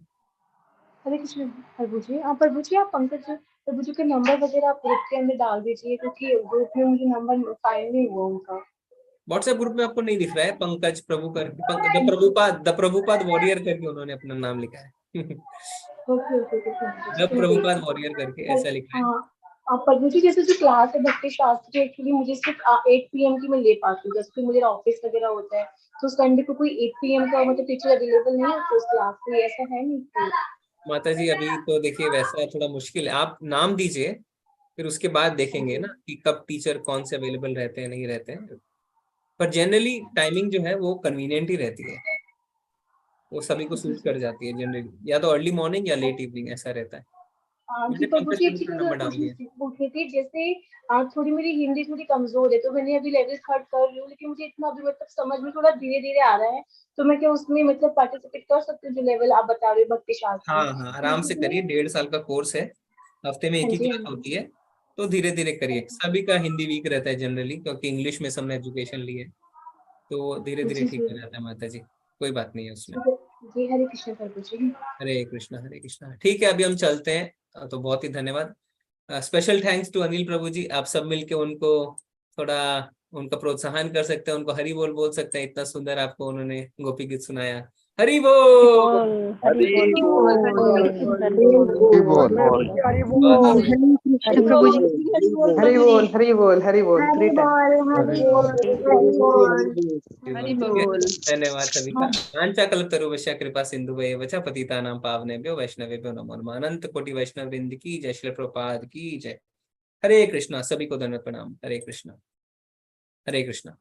हरे कृष्ण प्रभु जी। प्रभु जी आप पंकज प्रभु जी के नंबर वगैरह आप ग्रुप के अंदर डाल दीजिए, क्योंकि ग्रुप में मुझे नंबर फाइंड नहीं हुआ उनका। व्हाट्सएप ग्रुप में आपको नहीं दिख रहा है पंकज प्रभु करके, द प्रभुपाद वॉरियर करके उन्होंने अपना नाम लिखा है। द प्रभुपाद वॉरियर करके ऐसा लिखा है। हाँ प्रभु जी, जैसे जो क्लास है भक्ति शास्त्री, एक्चुअली मुझे सिर्फ 8 PM की मैं ले पाती हूँ, जैसे मुझे ऑफिस वगैरह होता है, तो संडे को कोई 8 PM का मतलब टीचर अवेलेबल नहीं है तो उस क्लास में, ऐसा है नहीं? माता जी अभी तो देखिए वैसा थोड़ा मुश्किल है, आप नाम दीजिए फिर उसके बाद देखेंगे ना कि कब टीचर कौन से अवेलेबल रहते हैं, नहीं रहते हैं। पर जनरली टाइमिंग जो है वो कन्वीनियंट ही रहती है, वो सभी को सूट कर जाती है जनरली, या तो अर्ली मॉर्निंग या लेट इवनिंग ऐसा रहता है। प्रभु जी जैसे थोड़ी मेरी हिंदी थोड़ी कमजोर है, तो मैंने अभी लेवल 3 कर रही हूँ, लेकिन मुझे इतना अभी मतलब समझ में थोड़ा धीरे धीरे आ रहा है, तो मैं क्या उसमें मतलब पार्टिसिपेट कर सकती हूँ जो लेवल आप बता रहे हो भक्ति शास्त्र? हाँ, आराम से करिए, 1.5 साल का कोर्स है, हफ्ते में 1 ही क्लास होती है, तो धीरे धीरे करिए। सभी का हिंदी वीक रहता है जनरली, क्योंकि इंग्लिश में सबने एजुकेशन ली है, तो धीरे धीरे ठीक हो जाता है माता जी, कोई बात नहीं है उसमें। जी हरे कृष्ण प्रभु जी। हरे कृष्णा, हरे कृष्णा। ठीक है, अभी हम चलते हैं, तो बहुत ही धन्यवाद। स्पेशल थैंक्स टू अनिल प्रभु जी, आप सब मिलके उनको थोड़ा उनका प्रोत्साहन कर सकते हैं, उनको हरि बोल सकते हैं, इतना सुंदर आपको उन्होंने गोपी गीत सुनाया। हरि बोल, हरि बोल, हरि बोल, हरि बोल। धन्यवाद सभी का। वांछा कल्पतरुभ्यश्च कृपा सिंधुभ्येव च पतितानां पावनेभ्यो वैष्णवेभ्यो नमो नमः। अनंत कोटि वैष्णव वृंद की जय, श्रील प्रभुपाद की जय। हरे कृष्णा, सभी को धन्यवाद, प्रणाम। हरे कृष्णा, हरे कृष्णा।